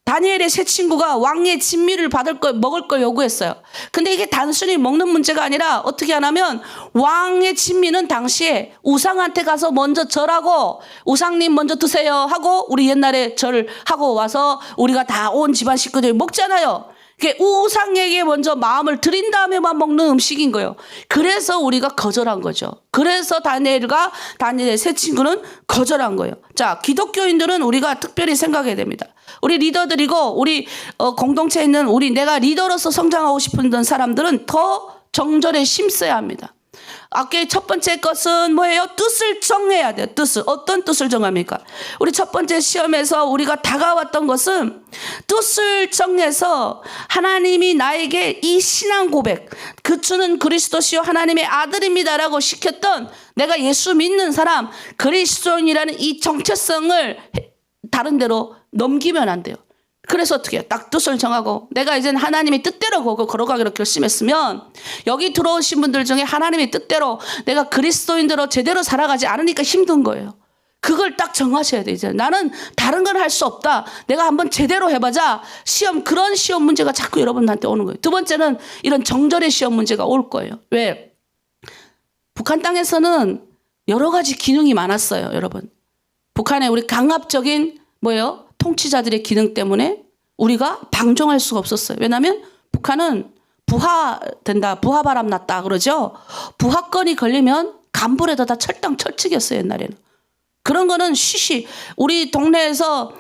다니엘의 세 친구가 왕의 진미를 먹을 걸 요구했어요. 근데 이게 단순히 먹는 문제가 아니라 어떻게 하냐면 왕의 진미는 당시에 우상한테 가서 먼저 절하고 우상님 먼저 드세요 하고 우리 옛날에 절하고 와서 우리가 다 온 집안 식구들이 먹잖아요. 이게 우상에게 먼저 마음을 드린 다음에만 먹는 음식인 거예요. 그래서 우리가 거절한 거죠. 그래서 다니엘의 세 친구는 거절한 거예요. 자, 기독교인들은 우리가 특별히 생각해야 됩니다. 우리 리더들이고 우리 공동체에 있는 내가 리더로서 성장하고 싶은 사람들은 더 정절에 힘써야 합니다. 아까 첫 번째 것은 뭐예요? 뜻을 정해야 돼요. 뜻을. 어떤 뜻을 정합니까? 우리 첫 번째 시험에서 우리가 다가왔던 것은 뜻을 정해서 하나님이 나에게 이 신앙 고백, 그 주는 그리스도시요 하나님의 아들입니다라고 시켰던 내가 예수 믿는 사람, 그리스도인이라는 이 정체성을 다른 데로 넘기면 안 돼요. 그래서 어떻게 해요? 딱 뜻을 정하고 내가 이제는 하나님의 뜻대로 걸어가기로 결심했으면 여기 들어오신 분들 중에 하나님의 뜻대로 내가 그리스도인대로 제대로 살아가지 않으니까 힘든 거예요. 그걸 딱 정하셔야 돼요. 이제 나는 다른 건 할 수 없다. 내가 한번 제대로 해보자. 그런 시험 문제가 자꾸 여러분한테 오는 거예요. 두 번째는 이런 정절의 시험 문제가 올 거예요. 왜? 북한 땅에서는 여러 가지 기능이 많았어요, 여러분. 북한에 우리 강압적인 통치자들의 기능 때문에 우리가 방종할 수가 없었어요. 왜냐하면 북한은 부하바람 났다 그러죠. 부하건이 걸리면 간불에다 다 철칙이었어요, 옛날에는. 그런 거는 우리 동네에서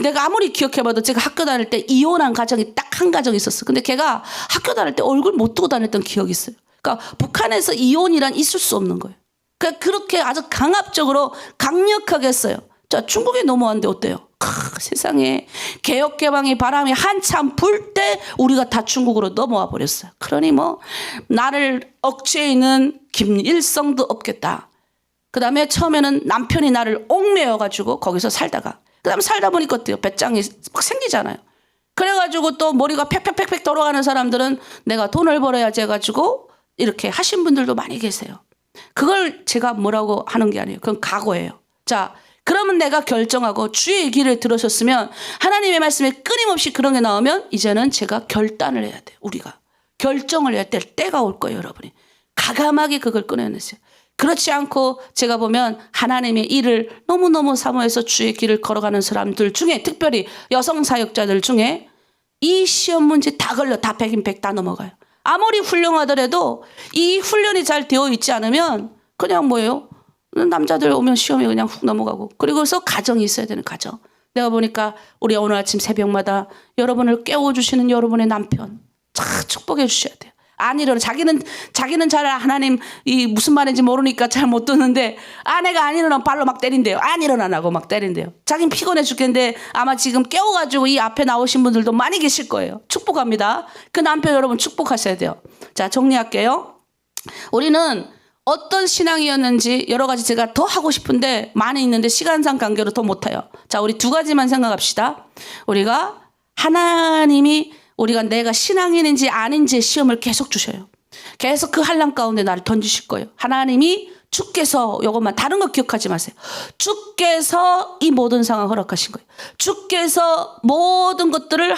내가 아무리 기억해봐도 제가 학교 다닐 때 이혼한 가정이 딱 한 가정 있었어. 근데 걔가 학교 다닐 때 얼굴 못 두고 다녔던 기억이 있어요. 그러니까 북한에서 이혼이란 있을 수 없는 거예요. 그러니까 그렇게 아주 강압적으로 강력하게 했어요. 자, 중국에 넘어왔는데 어때요? 세상에 개혁개방의 바람이 한참 불 때 우리가 다 중국으로 넘어와 버렸어요. 그러니 나를 억제해있는 김일성도 없겠다. 그 다음에 처음에는 남편이 나를 옥매여가지고 거기서 살다가 그 다음에 살다 보니까 어때요? 배짱이 막 생기잖아요. 그래가지고 또 머리가 팩팩팩팩 돌아가는 사람들은 내가 돈을 벌어야지 해가지고 이렇게 하신 분들도 많이 계세요. 그걸 제가 뭐라고 하는 게 아니에요. 그건 각오예요. 자, 그러면 내가 결정하고 주의 길을 들으셨으면 하나님의 말씀에 끊임없이 그런 게 나오면 이제는 제가 결단을 해야 돼요. 우리가 결정을 해야 될 때가 올 거예요, 여러분이. 가감하게 그걸 끊어내세요. 그렇지 않고 제가 보면 하나님의 일을 너무너무 사모해서 주의 길을 걸어가는 사람들 중에 특별히 여성 사역자들 중에 이 시험 문제 다 걸려. 다 100인 100 다 넘어가요. 아무리 훌륭하더라도 이 훈련이 잘 되어 있지 않으면 그냥 남자들 오면 시험에 그냥 훅 넘어가고. 그리고서 가정이 있어야 되는 가정. 내가 보니까 우리 오늘 아침 새벽마다 여러분을 깨워주시는 여러분의 남편 참 축복해 주셔야 돼요. 안 일어나. 자기는 잘 하나님 무슨 말인지 모르니까 잘 못 듣는데 아내가 안 일어나면 발로 막 때린대요. 안 일어나라고 막 때린대요. 자기는 피곤해 죽겠는데 아마 지금 깨워가지고 이 앞에 나오신 분들도 많이 계실 거예요. 축복합니다. 그 남편 여러분 축복하셔야 돼요. 자, 정리할게요. 우리는 어떤 신앙이었는지 여러 가지 제가 더 하고 싶은데 많이 있는데 시간상 관계로 더 못해요. 자, 우리 두 가지만 생각합시다. 우리가 내가 신앙인인지 아닌지 시험을 계속 주셔요. 계속 그 한란 가운데 나를 던지실 거예요. 주께서 이것만 다른 거 기억하지 마세요. 주께서 이 모든 상황 허락하신 거예요. 주께서 모든 것들을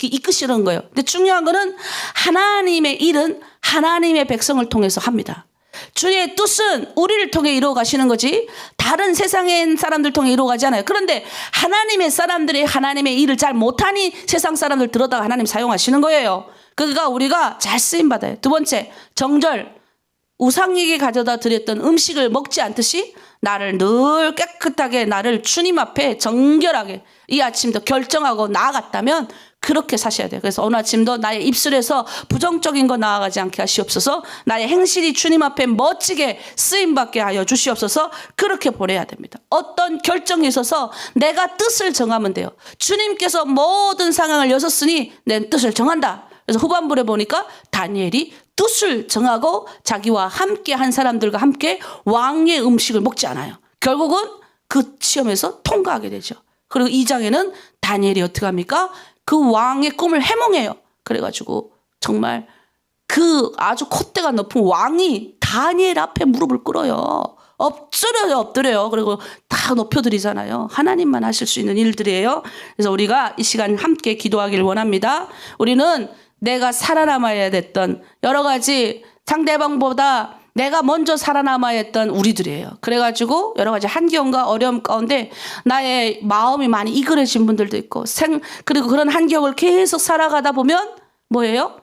이끄시는 거예요. 근데 중요한 거는 하나님의 일은 하나님의 백성을 통해서 합니다. 주의 뜻은 우리를 통해 이루어 가시는 거지 다른 세상의 사람들 통해 이루어 가지 않아요. 그런데 하나님의 사람들이 하나님의 일을 잘 못하니 세상 사람들 들어다가 하나님 사용하시는 거예요. 그러니까 우리가 잘 쓰임받아요. 두 번째, 정절. 우상에게 가져다 드렸던 음식을 먹지 않듯이 나를 늘 깨끗하게 나를 주님 앞에 정결하게 이 아침도 결정하고 나아갔다면 그렇게 사셔야 돼요. 그래서 어느 아침도 나의 입술에서 부정적인 거 나아가지 않게 하시옵소서. 나의 행실이 주님 앞에 멋지게 쓰임받게 하여 주시옵소서. 그렇게 보내야 됩니다. 어떤 결정에 있어서 내가 뜻을 정하면 돼요. 주님께서 모든 상황을 여셨으니 내 뜻을 정한다. 그래서 후반부에 보니까 다니엘이 뜻을 정하고 자기와 함께 한 사람들과 함께 왕의 음식을 먹지 않아요. 결국은 그 시험에서 통과하게 되죠. 그리고 2장에는 다니엘이 어떻게 합니까? 그 왕의 꿈을 해몽해요. 그래가지고 정말 그 아주 콧대가 높은 왕이 다니엘 앞에 무릎을 꿇어요. 엎드려요. 그리고 다 높여드리잖아요. 하나님만 하실 수 있는 일들이에요. 그래서 우리가 이 시간 함께 기도하기를 원합니다. 우리는 내가 살아남아야 됐던 여러 가지 상대방보다 내가 먼저 살아남아야 했던 우리들이에요. 그래가지고 여러 가지 한경과 어려움 가운데 나의 마음이 많이 이그러진 분들도 있고 그리고 그런 한경을 계속 살아가다 보면 뭐예요?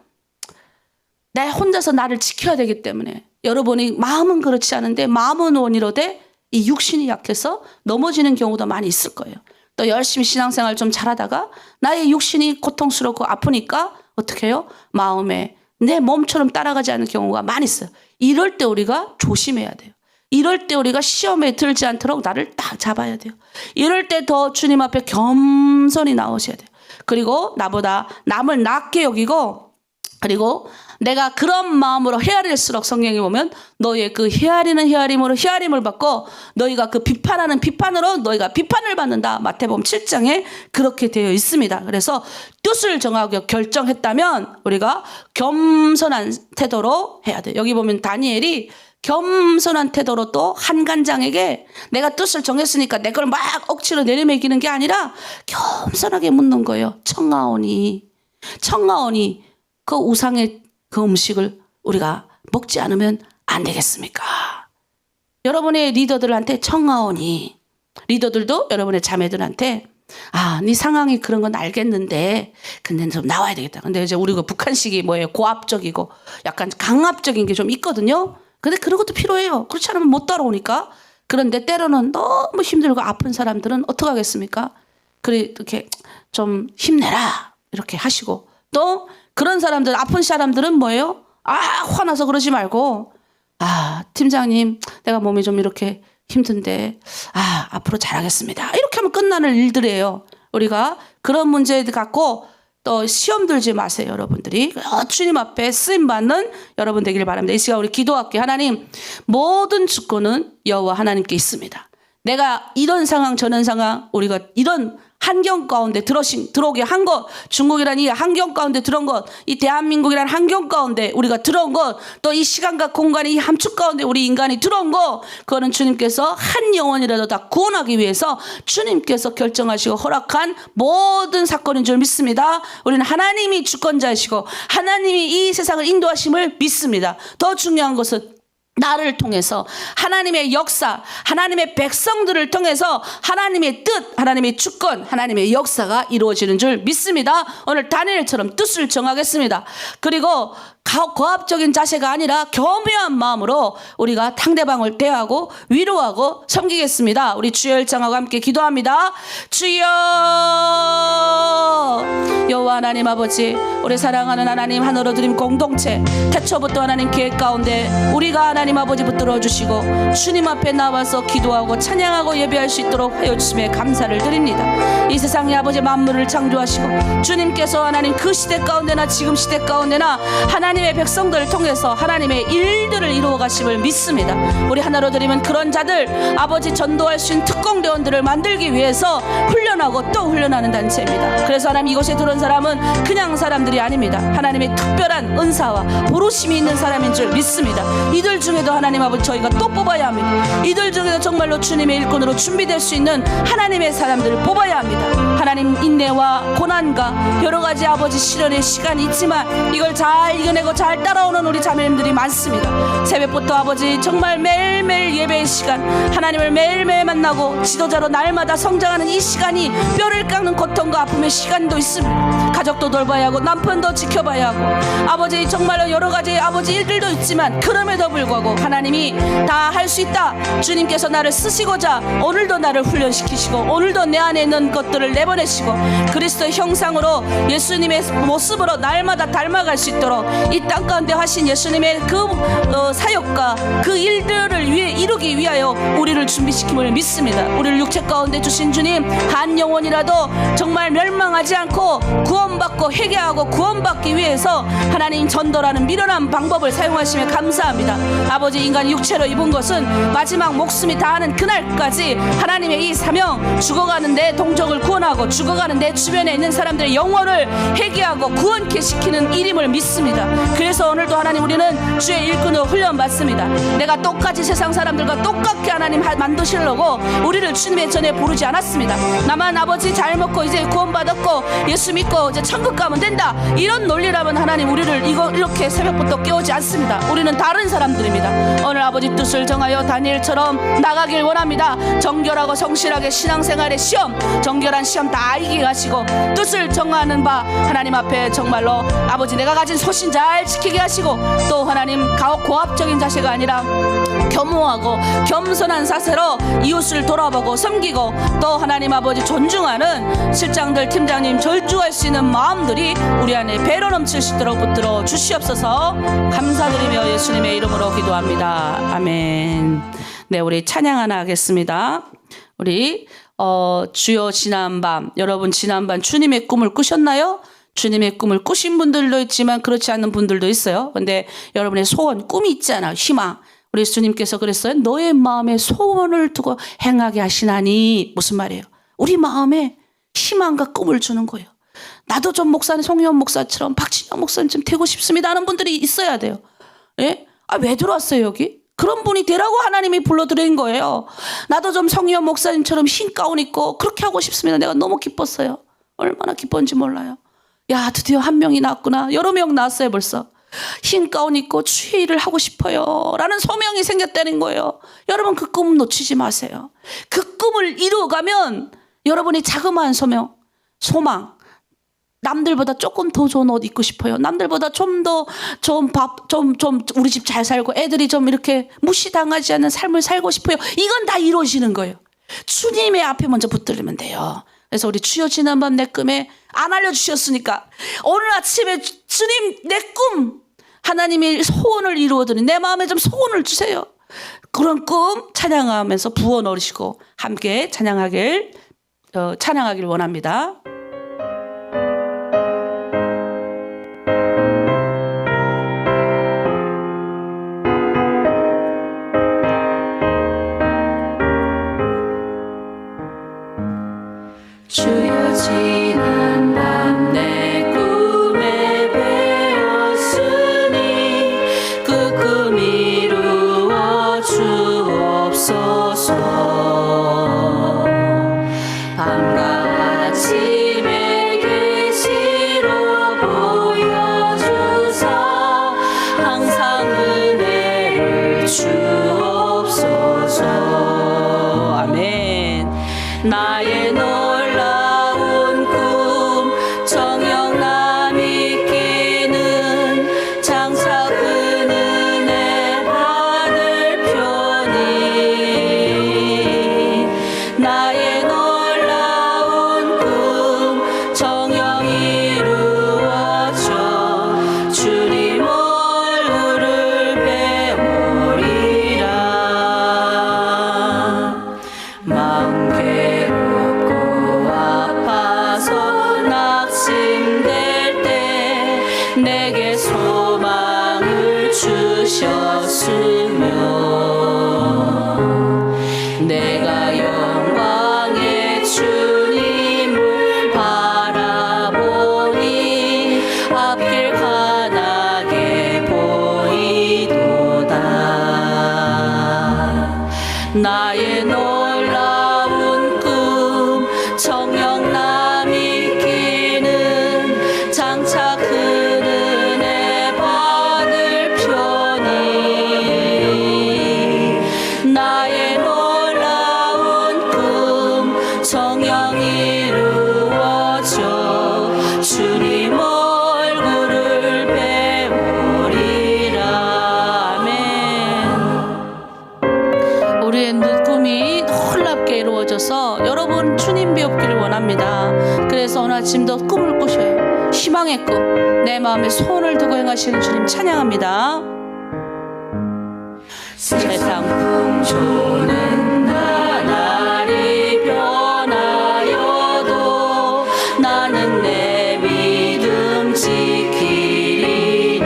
내 혼자서 나를 지켜야 되기 때문에 여러분이 마음은 그렇지 않은데 마음은 원이로되 이 육신이 약해서 넘어지는 경우도 많이 있을 거예요. 또 열심히 신앙생활 좀 잘하다가 나의 육신이 고통스럽고 아프니까 어떻게 해요? 마음에 내 몸처럼 따라가지 않는 경우가 많이 있어요. 이럴 때 우리가 조심해야 돼요. 이럴 때 우리가 시험에 들지 않도록 나를 딱 잡아야 돼요. 이럴 때 더 주님 앞에 겸손히 나오셔야 돼요. 그리고 나보다 남을 낮게 여기고 그리고 내가 그런 마음으로 헤아릴수록 성경에 보면 너의 그 헤아리는 헤아림으로 헤아림을 받고 너희가 그 비판하는 비판으로 너희가 비판을 받는다. 마태복음 7장에 그렇게 되어 있습니다. 그래서 뜻을 정하고 결정했다면 우리가 겸손한 태도로 해야 돼요. 여기 보면 다니엘이 겸손한 태도로 또 한간장에게 내가 뜻을 정했으니까 내 걸 막 억지로 내려매기는 게 아니라 겸손하게 묻는 거예요. 청하오니 그 우상의 그 음식을 우리가 먹지 않으면 안 되겠습니까? 여러분의 리더들한테 청하오니 리더들도 여러분의 자매들한테 네 상황이 그런 건 알겠는데 근데 좀 나와야 되겠다. 근데 이제 우리가 북한식이 뭐예요? 고압적이고 약간 강압적인 게 좀 있거든요. 근데 그런 것도 필요해요. 그렇지 않으면 못 따라오니까. 그런데 때로는 너무 힘들고 아픈 사람들은 어떻게 하겠습니까? 그래 이렇게 좀 힘내라 이렇게 하시고 또 그런 사람들 아픈 사람들은 뭐예요? 화나서 그러지 말고 팀장님 내가 몸이 좀 이렇게 힘든데 앞으로 잘하겠습니다. 이렇게 하면 끝나는 일들이에요. 우리가 그런 문제 갖고 또 시험 들지 마세요. 여러분들이 주님 앞에 쓰임받는 여러분 되기를 바랍니다. 이 시간 우리 기도할게요. 하나님 모든 주권은 여호와 하나님께 있습니다. 내가 이런 상황 저런 상황 우리가 이런 환경 가운데 들어오게 한 것, 중국이라는 이 환경 가운데 들어온 것, 이 대한민국이라는 환경 가운데 우리가 들어온 것, 또 이 시간과 공간의 이 함축 가운데 우리 인간이 들어온 것, 그거는 주님께서 한 영혼이라도 다 구원하기 위해서 주님께서 결정하시고 허락한 모든 사건인 줄 믿습니다. 우리는 하나님이 주권자이시고 하나님이 이 세상을 인도하심을 믿습니다. 더 중요한 것은 나를 통해서 하나님의 역사, 하나님의 백성들을 통해서 하나님의 뜻, 하나님의 주권, 하나님의 역사가 이루어지는 줄 믿습니다. 오늘 다니엘처럼 뜻을 정하겠습니다. 그리고 고압적인 자세가 아니라 겸허한 마음으로 우리가 상대방을 대하고 위로하고 섬기겠습니다. 우리 주여 일장하고 함께 기도합니다. 주여 여호와 하나님 아버지 우리 사랑하는 하나님 하늘로 드림 공동체 태초부터 하나님 계획 가운데 우리가 하나님 아버지 붙들어 주시고 주님 앞에 나와서 기도하고 찬양하고 예배할 수 있도록 하여 주심에 감사를 드립니다. 이 세상의 아버지 만물을 창조하시고 주님께서 하나님 그 시대 가운데나 지금 시대 가운데나 하나님의 백성들을 통해서 하나님의 일들을 이루어 가심을 믿습니다. 우리 하나로 드리면 그런 자들 아버지 전도할 수 있는 특공대원들을 만들기 위해서 훈련하고 또 훈련하는 단체입니다. 그래서 하나님 이곳에 들어온 사람은 그냥 사람들이 아닙니다. 하나님의 특별한 은사와 부르심이 있는 사람인 줄 믿습니다. 이들 중에도 하나님 아버지 저희가 또 뽑아야 합니다. 이들 중에도 정말로 주님의 일꾼으로 준비될 수 있는 하나님의 사람들을 뽑아야 합니다. 하나님 인내와 고난과 여러 가지 아버지 시련의 시간이 있지만 이걸 잘 이겨내고 알고 잘 따라오는 우리 자매님들이 많습니다. 새벽부터 아버지 정말 매일매일 예배의 시간, 하나님을 매일매일 만나고 지도자로 날마다 성장하는 이 시간이 뼈를 깎는 고통과 아픔의 시간도 있습니다. 가족도 돌봐야 하고 남편도 지켜봐야 하고 아버지 정말로 여러 가지 아버지 일들도 있지만 그럼에도 불구하고 하나님이 다 할 수 있다. 주님께서 나를 쓰시고자 오늘도 나를 훈련시키시고 오늘도 내 안에 있는 것들을 내보내시고 그리스도의 형상으로 예수님의 모습으로 날마다 닮아갈 수 있도록 이 땅 가운데 하신 예수님의 그 사역과 그 일들을 이루기 위하여 우리를 준비시킴을 믿습니다. 우리를 육체 가운데 주신 주님, 한 영혼이라도 정말 멸망하지 않고 구원받고 회개하고 구원받기 위해서 하나님 전도라는 미련한 방법을 사용하시며 감사합니다. 아버지, 인간이 육체로 입은 것은 마지막 목숨이 다하는 그날까지 하나님의 이 사명, 죽어가는 내 동족을 구원하고 죽어가는 내 주변에 있는 사람들의 영혼을 회개하고 구원케 시키는 일임을 믿습니다. 그래서 오늘도 하나님 우리는 주의 일꾼으로 훈련받습니다. 내가 똑같이 세상 사람들과 똑같게 하나님 만드시려고 우리를 주님의 전에 부르지 않았습니다. 나만 아버지 잘 먹고 이제 구원받았고 예수 믿고 이제 천국 가면 된다, 이런 논리라면 하나님 우리를 이렇게 새벽부터 깨우지 않습니다. 우리는 다른 사람들입니다. 오늘 아버지 뜻을 정하여 다니엘처럼 나가길 원합니다. 정결하고 성실하게 신앙생활의 시험, 정결한 시험 다 이기게 하시고 뜻을 정하는 바 하나님 앞에 정말로 아버지 내가 가진 소신 잘 지키게 하시고 또 하나님 고압적인 자세가 아니라 겸허하고 겸손한 자세로 이웃을 돌아보고 섬기고 또 하나님 아버지 존중하는 실장들, 팀장님 절주할 수 있는 마음들이 우리 안에 배로 넘칠 수 있도록 붙들어 주시옵소서. 감사드리며 예수님의 이름으로 기도합니다. 아멘. 네, 우리 찬양 하나 하겠습니다. 우리 주여 지난밤, 여러분 지난밤 주님의 꿈을 꾸셨나요? 주님의 꿈을 꾸신 분들도 있지만 그렇지 않는 분들도 있어요. 근데 여러분의 소원, 꿈이 있잖아요. 희망. 우리 주님께서 그랬어요. 너의 마음에 소원을 두고 행하게 하시나니. 무슨 말이에요? 우리 마음에 희망과 꿈을 주는 거예요. 나도 좀 목사님, 송혜원 목사처럼 박진영 목사님 되고 싶습니다 하는 분들이 있어야 돼요. 예? 왜 들어왔어요 여기? 그런 분이 되라고 하나님이 불러드린 거예요. 나도 좀 송혜원 목사님처럼 흰 가운 입고 그렇게 하고 싶습니다. 내가 너무 기뻤어요. 얼마나 기뻤는지 몰라요. 야, 드디어 한 명이 나왔구나. 여러 명 나왔어요 벌써. 흰 가운 입고 주의 일을 하고 싶어요 라는 소명이 생겼다는 거예요. 여러분 그 꿈 놓치지 마세요. 그 꿈을 이루어가면 여러분이 자그마한 소망, 남들보다 조금 더 좋은 옷 입고 싶어요. 남들보다 좀 더 좋은 밥, 좀 우리 집 잘 살고 애들이 좀 이렇게 무시당하지 않는 삶을 살고 싶어요. 이건 다 이루어지는 거예요. 주님의 앞에 먼저 붙들리면 돼요. 그래서 우리 주여 지난밤 내 꿈에 안 알려주셨으니까 오늘 아침에 주님 내 꿈, 하나님이 소원을 이루어드린 내 마음에 좀 소원을 주세요. 그런 꿈 찬양하면서 부어 넣으시고 함께 찬양하길 원합니다. 주여 지난 밤 내 꿈에 배었으니 그 꿈 이루어 주옵소서. 밤과 아침에 계시로 보여주사 항상 은혜를 주옵소서. 아멘. 나의 놀라운 꿈 정영남 있기는 장차 그 은혜 받을 편이 나의 놀라운 성령 이루어져 주님 얼굴을 배우리라. 아멘. 우리의 꿈이 놀랍게 이루어져서 여러분 주님 배우기를 원합니다. 그래서 오늘 아침도 꿈을 꾸셔요. 희망의 꿈, 내 마음에 소원을 두고 행하시는 주님 찬양합니다. 세상 풍조는 나날이 변하여도 나는 내 믿음 지키리니.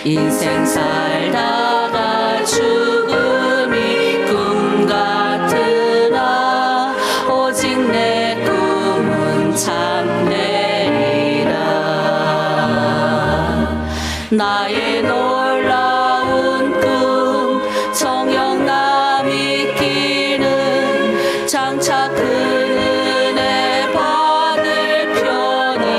인생 살다가 죽음이 꿈 같으나 오직 내 꿈은 참되리라. 나의 놀라운 꿈 성령 나 믿기는 장차 그 은혜 받을 편이.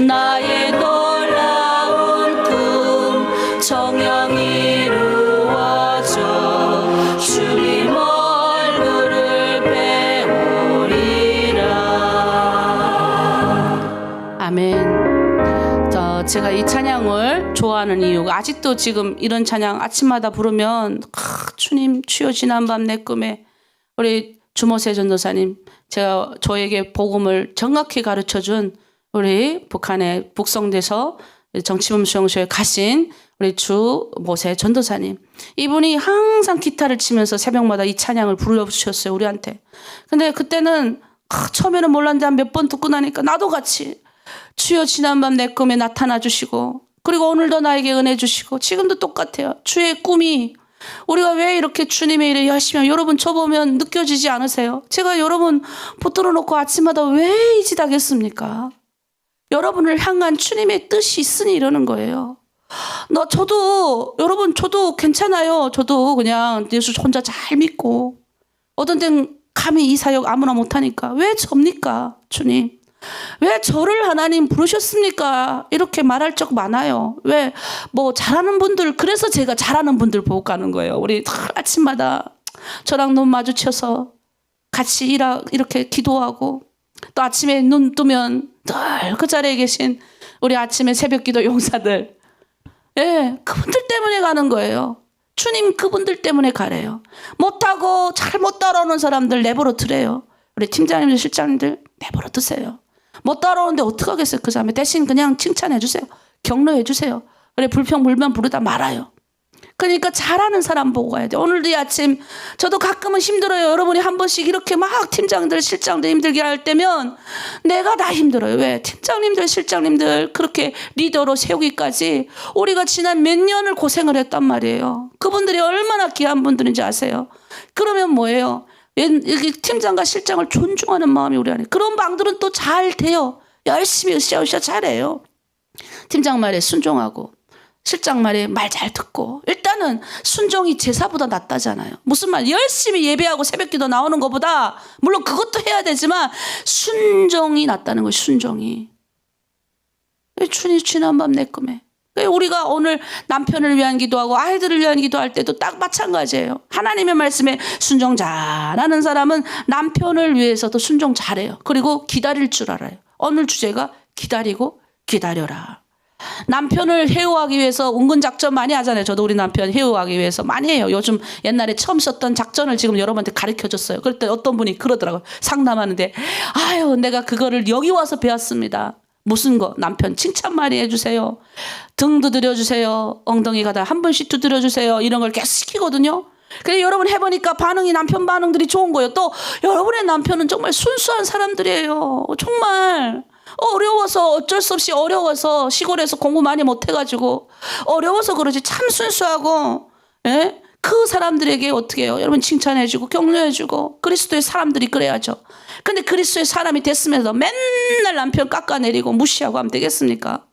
나의 놀라운 꿈 성령 이루어져 주님 얼굴을 배우리라. 아멘. 제가 이 찬양을 좋아하는 이유가 아직도 지금 이런 찬양 아침마다 부르면 주님 주여 지난 밤 내 꿈에 우리 주모세 전도사님 제가 저에게 복음을 정확히 가르쳐준 우리 북한의 북성대서 정치범 수용소에 가신 우리 주모세 전도사님 이분이 항상 기타를 치면서 새벽마다 이 찬양을 불러주셨어요 우리한테. 근데 그때는 처음에는 몰랐는데 몇 번 듣고 나니까 나도 같이 주여 지난밤 내 꿈에 나타나 주시고 그리고 오늘도 나에게 은혜 주시고 지금도 똑같아요. 주의 꿈이 우리가 왜 이렇게 주님의 일을 열심히 하면 여러분 저 보면 느껴지지 않으세요? 제가 여러분 붙들어 놓고 아침마다 왜 이 짓 하겠습니까? 여러분을 향한 주님의 뜻이 있으니 이러는 거예요. 여러분 저도 괜찮아요. 저도 그냥 예수 혼자 잘 믿고 어떤 땐 감히 이 사역 아무나 못하니까 왜 접니까 주님? 왜 저를 하나님 부르셨습니까? 이렇게 말할 적 많아요. 왜? 잘하는 분들, 그래서 제가 잘하는 분들 보고 가는 거예요. 우리 아침마다 저랑 눈 마주쳐서 같이 이렇게 기도하고 또 아침에 눈 뜨면 늘 그 자리에 계신 우리 아침에 새벽 기도 용사들. 예, 그분들 때문에 가는 거예요. 주님 그분들 때문에 가래요. 못하고 잘 못 따라오는 사람들 내버려 두래요. 우리 팀장님들, 실장님들 내버려 두세요. 못 따라오는데 어떡하겠어요. 그 사람이 대신 그냥 칭찬해 주세요. 격려해 주세요. 그래 불평불만 부르다 말아요. 그러니까 잘하는 사람 보고 가야 돼. 오늘도 이 아침 저도 가끔은 힘들어요. 여러분이 한 번씩 이렇게 막 팀장들 실장들 힘들게 할 때면 내가 다 힘들어요. 왜? 팀장님들 실장님들 그렇게 리더로 세우기까지 우리가 지난 몇 년을 고생을 했단 말이에요. 그분들이 얼마나 귀한 분들인지 아세요? 그러면 뭐예요? 여기 팀장과 실장을 존중하는 마음이 우리 안에. 그런 방들은 또 잘 돼요. 열심히 으쌰으쌰 잘해요. 팀장 말에 순종하고 실장 말에 말 잘 듣고. 일단은 순종이 제사보다 낫다잖아요. 무슨 말? 열심히 예배하고 새벽기도 나오는 것보다 물론 그것도 해야 되지만 순종이 낫다는 거예요. 순종이. 주님 지난 밤 내 꿈에. 우리가 오늘 남편을 위한 기도하고 아이들을 위한 기도할 때도 딱 마찬가지예요. 하나님의 말씀에 순종 잘하는 사람은 남편을 위해서도 순종 잘해요. 그리고 기다릴 줄 알아요. 오늘 주제가 기다리고 기다려라. 남편을 해오하기 위해서 은근 작전 많이 하잖아요. 저도 우리 남편 해오하기 위해서 많이 해요. 요즘 옛날에 처음 썼던 작전을 지금 여러분한테 가르쳐줬어요. 그럴 때 어떤 분이 그러더라고요. 상담하는데 아유 내가 그거를 여기 와서 배웠습니다. 무슨 거? 남편 칭찬 많이 해주세요. 등 두드려주세요. 엉덩이 가다 한 번씩 두드려주세요. 이런 걸 계속 시키거든요. 그래서 여러분 해보니까 남편 반응들이 좋은 거예요. 또 여러분의 남편은 정말 순수한 사람들이에요. 정말 어려워서 어쩔 수 없이 어려워서 시골에서 공부 많이 못해가지고 어려워서 그러지 참 순수하고 예? 그 사람들에게 어떻게 해요? 여러분 칭찬해주고 격려해주고 그리스도의 사람들이 그래야죠. 근데 그리스도의 사람이 됐으면서 맨날 남편 깎아내리고 무시하고 하면 되겠습니까?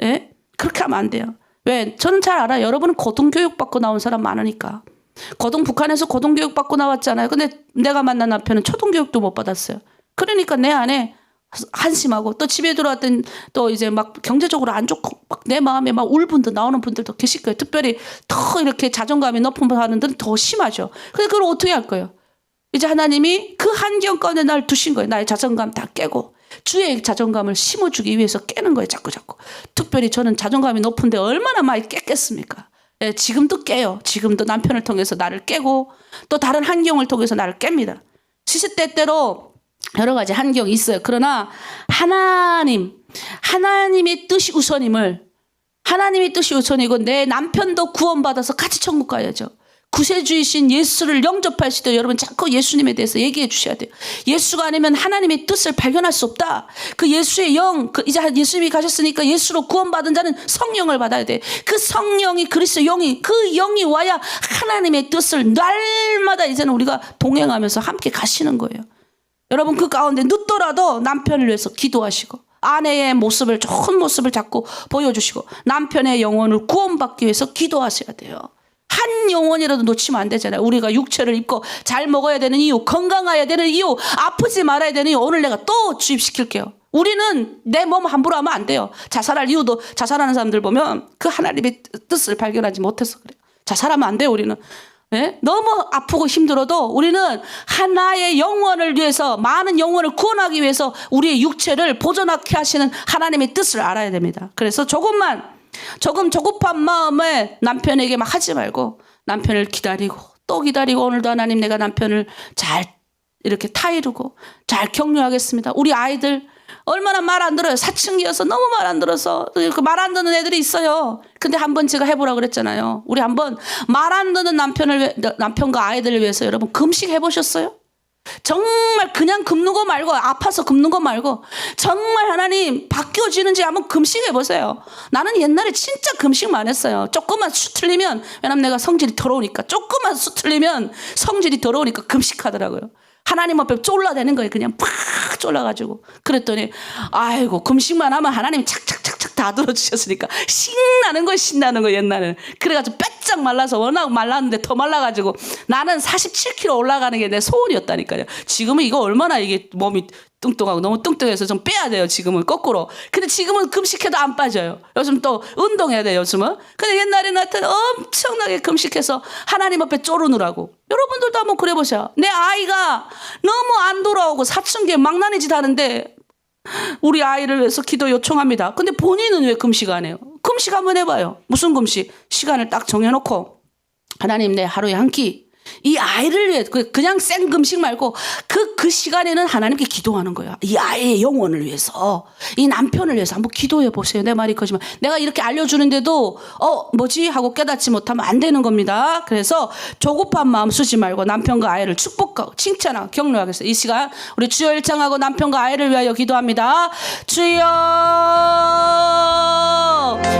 예? 그렇게 하면 안 돼요. 왜? 저는 잘 알아요. 여러분은 고등교육 받고 나온 사람 많으니까. 북한에서 고등교육 받고 나왔잖아요. 근데 내가 만난 남편은 초등교육도 못 받았어요. 그러니까 내 안에 한심하고 또 집에 들어왔던 또 이제 막 경제적으로 안 좋고 막 내 마음에 막 울 분들 나오는 분들도 계실 거예요. 특별히 더 이렇게 자존감이 높은 사람들은 더 심하죠. 근데 그걸 어떻게 할 거예요? 이제 하나님이 그 환경 가운데 날 두신 거예요. 나의 자존감 다 깨고 주의 자존감을 심어주기 위해서 깨는 거예요. 자꾸. 특별히 저는 자존감이 높은데 얼마나 많이 깼겠습니까? 예, 지금도 깨요. 지금도 남편을 통해서 나를 깨고 또 다른 환경을 통해서 나를 깹니다. 시시때때로 여러 가지 환경이 있어요. 그러나 하나님의 뜻이 우선임을, 하나님의 뜻이 우선이고 내 남편도 구원받아서 같이 천국 가야죠. 구세주이신 예수를 영접할 때 여러분 자꾸 예수님에 대해서 얘기해 주셔야 돼요. 예수가 아니면 하나님의 뜻을 발견할 수 없다. 그 예수의 영, 이제 예수님이 가셨으니까 예수로 구원받은 자는 성령을 받아야 돼. 그 성령이 그리스도의 영이, 그 영이 와야 하나님의 뜻을 날마다 이제는 우리가 동행하면서 함께 가시는 거예요. 여러분 그 가운데 늦더라도 남편을 위해서 기도하시고 아내의 모습을, 좋은 모습을 자꾸 보여주시고 남편의 영혼을 구원받기 위해서 기도하셔야 돼요. 한 영혼이라도 놓치면 안 되잖아요. 우리가 육체를 입고 잘 먹어야 되는 이유, 건강해야 되는 이유, 아프지 말아야 되는 이유, 오늘 내가 또 주입시킬게요. 우리는 내 몸 함부로 하면 안 돼요. 자살할 이유도, 자살하는 사람들 보면 그 하나님의 뜻을 발견하지 못해서 그래요. 자살하면 안 돼요. 우리는 너무 아프고 힘들어도 우리는 하나의 영혼을 위해서, 많은 영혼을 구원하기 위해서 우리의 육체를 보존하게 하시는 하나님의 뜻을 알아야 됩니다. 그래서 조금 조급한 마음에 남편에게 막 하지 말고 남편을 기다리고 또 기다리고, 오늘도 하나님 내가 남편을 잘 이렇게 타이르고 잘 격려하겠습니다. 우리 아이들 얼마나 말 안 들어요. 사춘기여서 너무 말 안 들어서 말 안 듣는 애들이 있어요. 근데 한번 제가 해보라고 그랬잖아요. 우리 한번 말 안 듣는 남편과 아이들을 위해서 여러분 금식 해보셨어요? 정말 그냥 굶는 거 말고, 아파서 굶는 거 말고 정말 하나님 바뀌어지는지 한번 금식해 보세요. 나는 옛날에 진짜 금식만 했어요. 조금만 수 틀리면, 왜냐면 내가 성질이 더러우니까, 조금만 수 틀리면 성질이 더러우니까 금식하더라고요. 하나님 앞에 쫄라대는 거예요. 그냥 팍 쫄라가지고. 그랬더니 아이고 금식만 하면 하나님이 착착착착 다 들어주셨으니까 신나는 거 옛날에는. 그래가지고 빼짝 말라서, 워낙 말랐는데 더 말라가지고 나는 47kg 올라가는 게 내 소원이었다니까요. 지금은 이거 얼마나 이게 몸이 뚱뚱하고 너무 뚱뚱해서 좀 빼야 돼요. 지금은 거꾸로. 근데 지금은 금식해도 안 빠져요. 요즘 또 운동해야 돼요. 요즘은. 근데 옛날에는 하여튼 엄청나게 금식해서 하나님 앞에 쪼르느라고. 여러분들도 한번 그래 보세요. 내 아이가 너무 안 돌아오고 사춘기에 망나니 짓 하는데 우리 아이를 위해서 기도 요청합니다. 근데 본인은 왜 금식 안 해요? 금식 한번 해봐요. 무슨 금식? 시간을 딱 정해놓고 하나님 내 하루에 한 끼, 이 아이를 위해, 그냥 생 금식 말고 그 시간에는 하나님께 기도하는 거야. 이 아이의 영혼을 위해서, 이 남편을 위해서 한번 기도해 보세요. 내 말이 거짓말. 내가 이렇게 알려주는데도 뭐지 하고 깨닫지 못하면 안 되는 겁니다. 그래서 조급한 마음 쓰지 말고 남편과 아이를 축복하고 칭찬하고 격려하겠어요. 이 시간 우리 주여 일창하고 남편과 아이를 위하여 기도합니다. 주여,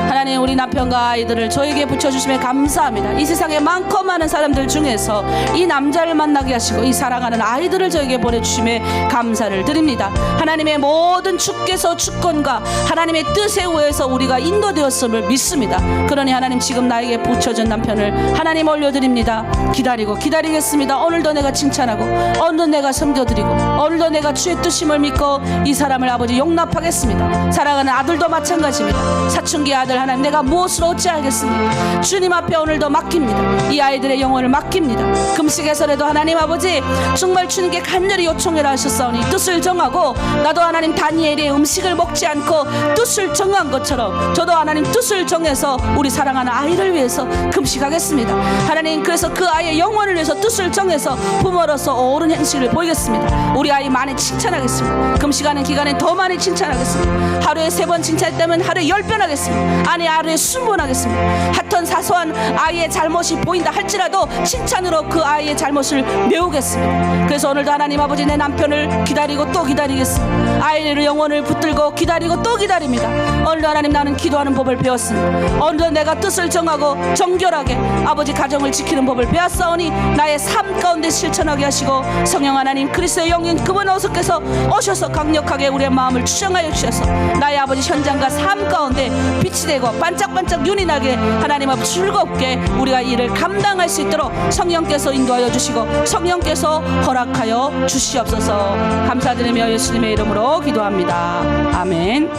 하나님 우리 남편과 아이들을 저에게 붙여주심에 감사합니다. 이 세상에 많고 많은 사람들 중에서 이 남자를 만나게 하시고 이 사랑하는 아이들을 저에게 보내주심에 감사를 드립니다. 하나님의 모든 주께서 주권과 하나님의 뜻에 의해서 우리가 인도되었음을 믿습니다. 그러니 하나님 지금 나에게 붙여준 남편을 하나님 올려드립니다. 기다리겠습니다. 오늘도 내가 칭찬하고, 오늘도 내가 섬겨드리고, 오늘도 내가 주의 뜻임을 믿고 이 사람을 아버지 용납하겠습니다. 사랑하는 아들도 마찬가지입니다. 사춘기 아들 하나님 내가 무엇으로 어찌하겠습니까? 주님 앞에 오늘도 맡깁니다. 이 아이들의 영혼을 맡깁니다. 금식에서라도 하나님 아버지 정말 주님께 간절히 요청해라 하셨사오니 뜻을 정하고, 나도 하나님 다니엘의 음식을 먹지 않고 뜻을 정한 것처럼 저도 하나님 뜻을 정해서 우리 사랑하는 아이를 위해서 금식하겠습니다. 하나님 그래서 그 아이의 영혼을 위해서 뜻을 정해서 부모로서 옳은 행실을 보이겠습니다. 우리 아이 많이 칭찬하겠습니다. 금식하는 기간에 더 많이 칭찬하겠습니다. 하루에 3번 칭찬했다면 하루에 10번 하겠습니다. 아니 하루에 20번 하겠습니다. 하여튼 사소한 아이의 잘못이 보인다 할지라도 칭찬으로 그 아이의 잘못을 메우겠습니다. 그래서 오늘도 하나님 아버지 내 남편을 기다리고 또 기다리겠습니다. 아이를 영혼을 붙들고 기다리고 또 기다립니다. 오늘도 하나님 나는 기도하는 법을 배웠습니다. 오늘도 내가 뜻을 정하고 정결하게 아버지 가정을 지키는 법을 배웠사오니 나의 삶 가운데 실천하게 하시고, 성령 하나님 그리스도의 영인 그분 어서께서 오셔서 강력하게 우리의 마음을 추정하여 주셔서 나의 아버지 현장과 삶 가운데 빛이 되고 주셔서 반짝반짝 윤이 나게 하나님 앞 즐겁게 우리가 일을 감당할 수 있도록 성령께서 인도하여 주시고 성령께서 허락하여 주시옵소서. 감사드리며 예수님의 이름으로 기도합니다. 아멘.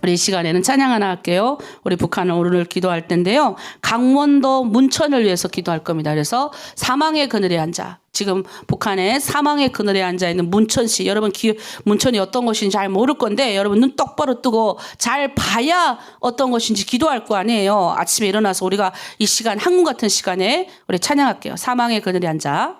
우리 이 시간에는 찬양 하나 할게요. 우리 북한은 오늘 기도할 텐데요. 강원도 문천을 위해서 기도할 겁니다. 그래서 사망의 그늘에 앉아. 지금 북한에 사망의 그늘에 앉아 있는 문천시. 여러분 문천이 어떤 곳인지 잘 모를 건데 여러분 눈 똑바로 뜨고 잘 봐야 어떤 곳인지 기도할 거 아니에요. 아침에 일어나서 우리가 이 시간 한국 같은 시간에 우리 찬양할게요. 사망의 그늘에 앉아.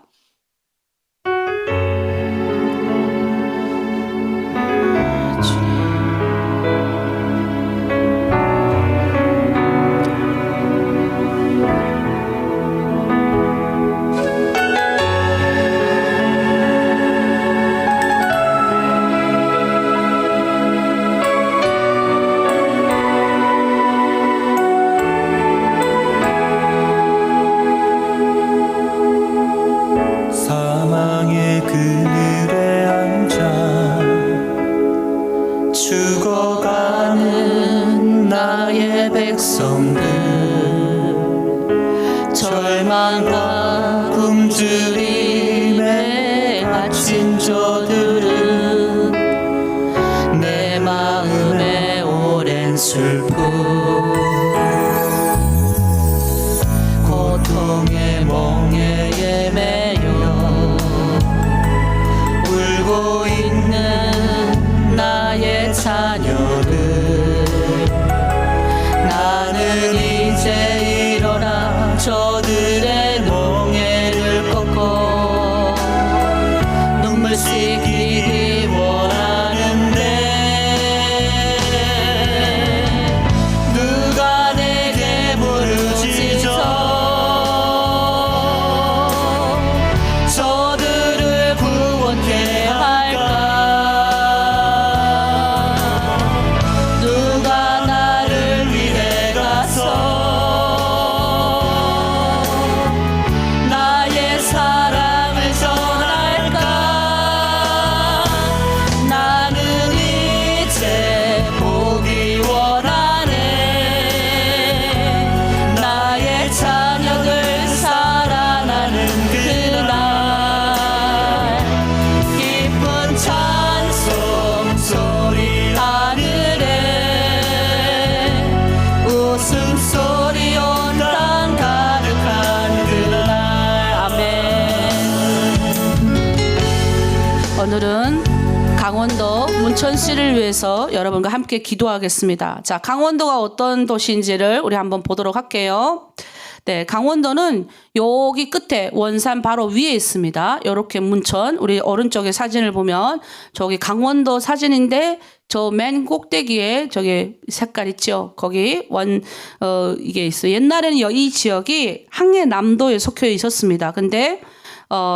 사망의 그늘에 앉아 죽어가는 나의 백성들 절망과 굶주림에 갇힌 저들은 내 마음에 오랜 슬픔 고통의 멍에에 매여 울고 있는 나의 자녀들 나는 이제 일어나 저들의 멍에를 꺾어 눈물 씻기기 원하는데 누가 내게 부르짖어 저들을 구원케 할까 누가 나를 위해 가서 나의 사랑을 전할까 나는 이제 보기 원하네 나의 자녀들 살아나는 그날 기쁜 찬송 소리 하늘에 웃음소리 온 땅 가득한 그날 아멘.
오늘은 강원도 문천시를 위해서 여러분과 함께 기도하겠습니다. 자, 강원도가 어떤 도시인지를 우리 한번 보도록 할게요. 네, 강원도는 여기 끝에 원산 바로 위에 있습니다. 이렇게 문천, 우리 오른쪽에 사진을 보면 저기 강원도 사진인데 저 맨 꼭대기에 저기 색깔 있죠? 거기 이게 있어요. 옛날에는 이 지역이 항해남도에 속해 있었습니다. 근데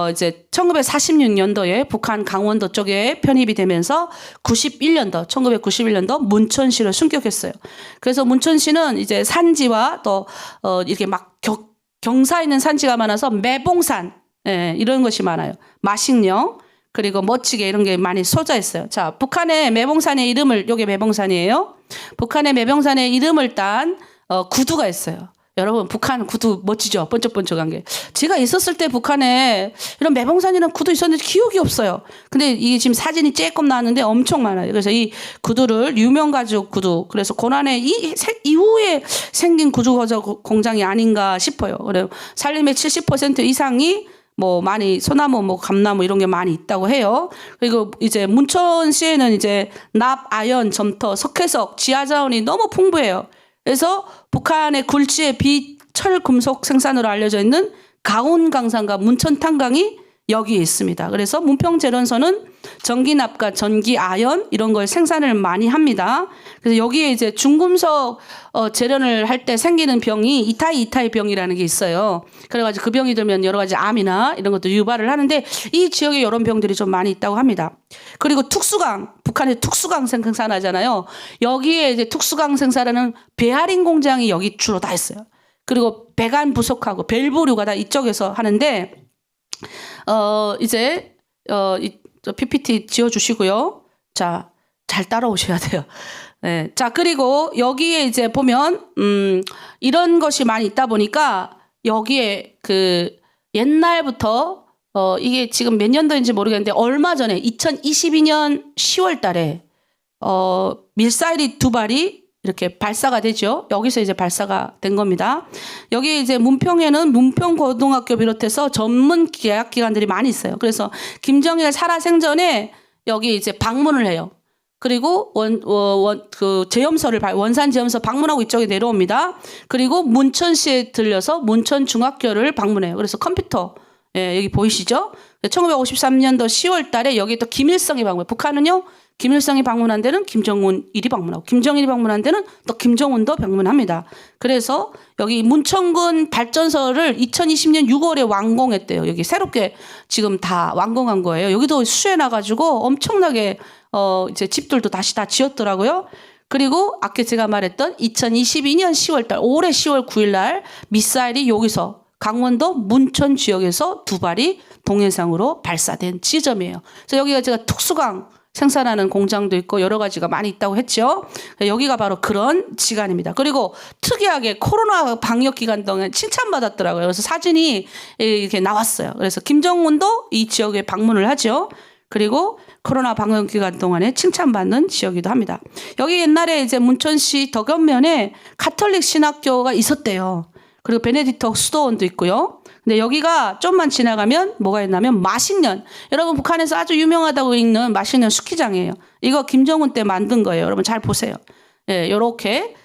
이제 1946년도에 북한 강원도 쪽에 편입이 되면서 1991년도 문천시로 승격했어요. 그래서 문천시는 이제 산지와 또 이렇게 막 경사 있는 산지가 많아서 매봉산 이런 것이 많아요. 마식령 그리고 멋지게 이런 게 많이 쏟아 있어요. 자, 북한의 매봉산의 이름을 요게 매봉산이에요. 북한의 매봉산의 이름을 딴 구두가 있어요. 여러분 북한 구두 멋지죠? 번쩍번쩍한 게. 제가 있었을 때 북한에 이런 매봉산이라는 구두 있었는데 기억이 없어요. 근데 이게 지금 사진이 조금 나왔는데 엄청 많아요. 그래서 이 구두를 유명가죽 구두. 그래서 고난의 이후에 생긴 구두 공장이 아닌가 싶어요. 그래서 산림의 70% 이상이 뭐 많이 소나무, 뭐 감나무 이런 게 많이 있다고 해요. 그리고 이제 문천시에는 이제 납, 아연, 점토, 석회석, 지하자원이 너무 풍부해요. 그래서 북한의 굴지의 빛, 철, 금속 생산으로 알려져 있는 가온강산과 문천탄강이 여기에 있습니다. 그래서 문평제련소는 전기납과 전기 아연 이런 걸 생산을 많이 합니다. 그래서 여기에 이제 중금속 재련을 할 때 생기는 병이 이타이 병이라는 게 있어요. 그래가지고 그 병이 들면 여러 가지 암이나 이런 것도 유발을 하는데 이 지역에 이런 병들이 좀 많이 있다고 합니다. 그리고 특수강, 북한에 특수강 생산하잖아요. 여기에 이제 특수강 생산하는 배아린 공장이 여기 주로 다 있어요. 그리고 배관 부속하고 밸브류가 다 이쪽에서 하는데 이제 이 PPT 지어주시고요. 자, 잘 따라오셔야 돼요. 네. 자, 그리고 여기에 이제 보면, 이런 것이 많이 있다 보니까 여기에 그 옛날부터, 이게 지금 몇 년도인지 모르겠는데 얼마 전에 2022년 10월 달에, 밀사일이 2발이 이렇게 발사가 되죠. 여기서 이제 발사가 된 겁니다. 여기 이제 문평에는 문평고등학교 비롯해서 전문 계약기관들이 많이 있어요. 그래서 김정일 살아생전에 여기 이제 방문을 해요. 그리고 원산 제염소 방문하고 이쪽에 내려옵니다. 그리고 문천시에 들려서 문천중학교를 방문해요. 그래서 컴퓨터, 예, 여기 보이시죠? 1953년도 10월 달에 여기 또 김일성이 방문해요. 북한은요, 김일성이 방문한 데는 김정은이 방문하고, 김정일이 방문한 데는 또 김정은도 방문합니다. 그래서 여기 문천군 발전소를 2020년 6월에 완공했대요. 여기 새롭게 지금 다 완공한 거예요. 여기도 수해나가지고 엄청나게 이제 집들도 다시 다 지었더라고요. 그리고 아까 제가 말했던 2022년 10월 달, 올해 10월 9일 날 미사일이 여기서 강원도 문천 지역에서 2발이 동해상으로 발사된 지점이에요. 그래서 여기가 제가 특수강 생산하는 공장도 있고 여러 가지가 많이 있다고 했죠. 여기가 바로 그런 지간입니다. 그리고 특이하게 코로나 방역 기간 동안 칭찬받았더라고요. 그래서 사진이 이렇게 나왔어요. 그래서 김정은도 이 지역에 방문을 하죠. 그리고 코로나 방역 기간 동안에 칭찬받는 지역이기도 합니다. 여기 옛날에 이제 문천시 덕연면에 가톨릭 신학교가 있었대요. 그리고 베네딕토 수도원도 있고요. 근데 여기가 좀만 지나가면 뭐가 있냐면 마식년. 여러분 북한에서 아주 유명하다고 읽는 마식년 스키장이에요. 이거 김정은 때 만든 거예요. 여러분 잘 보세요. 예, 요렇게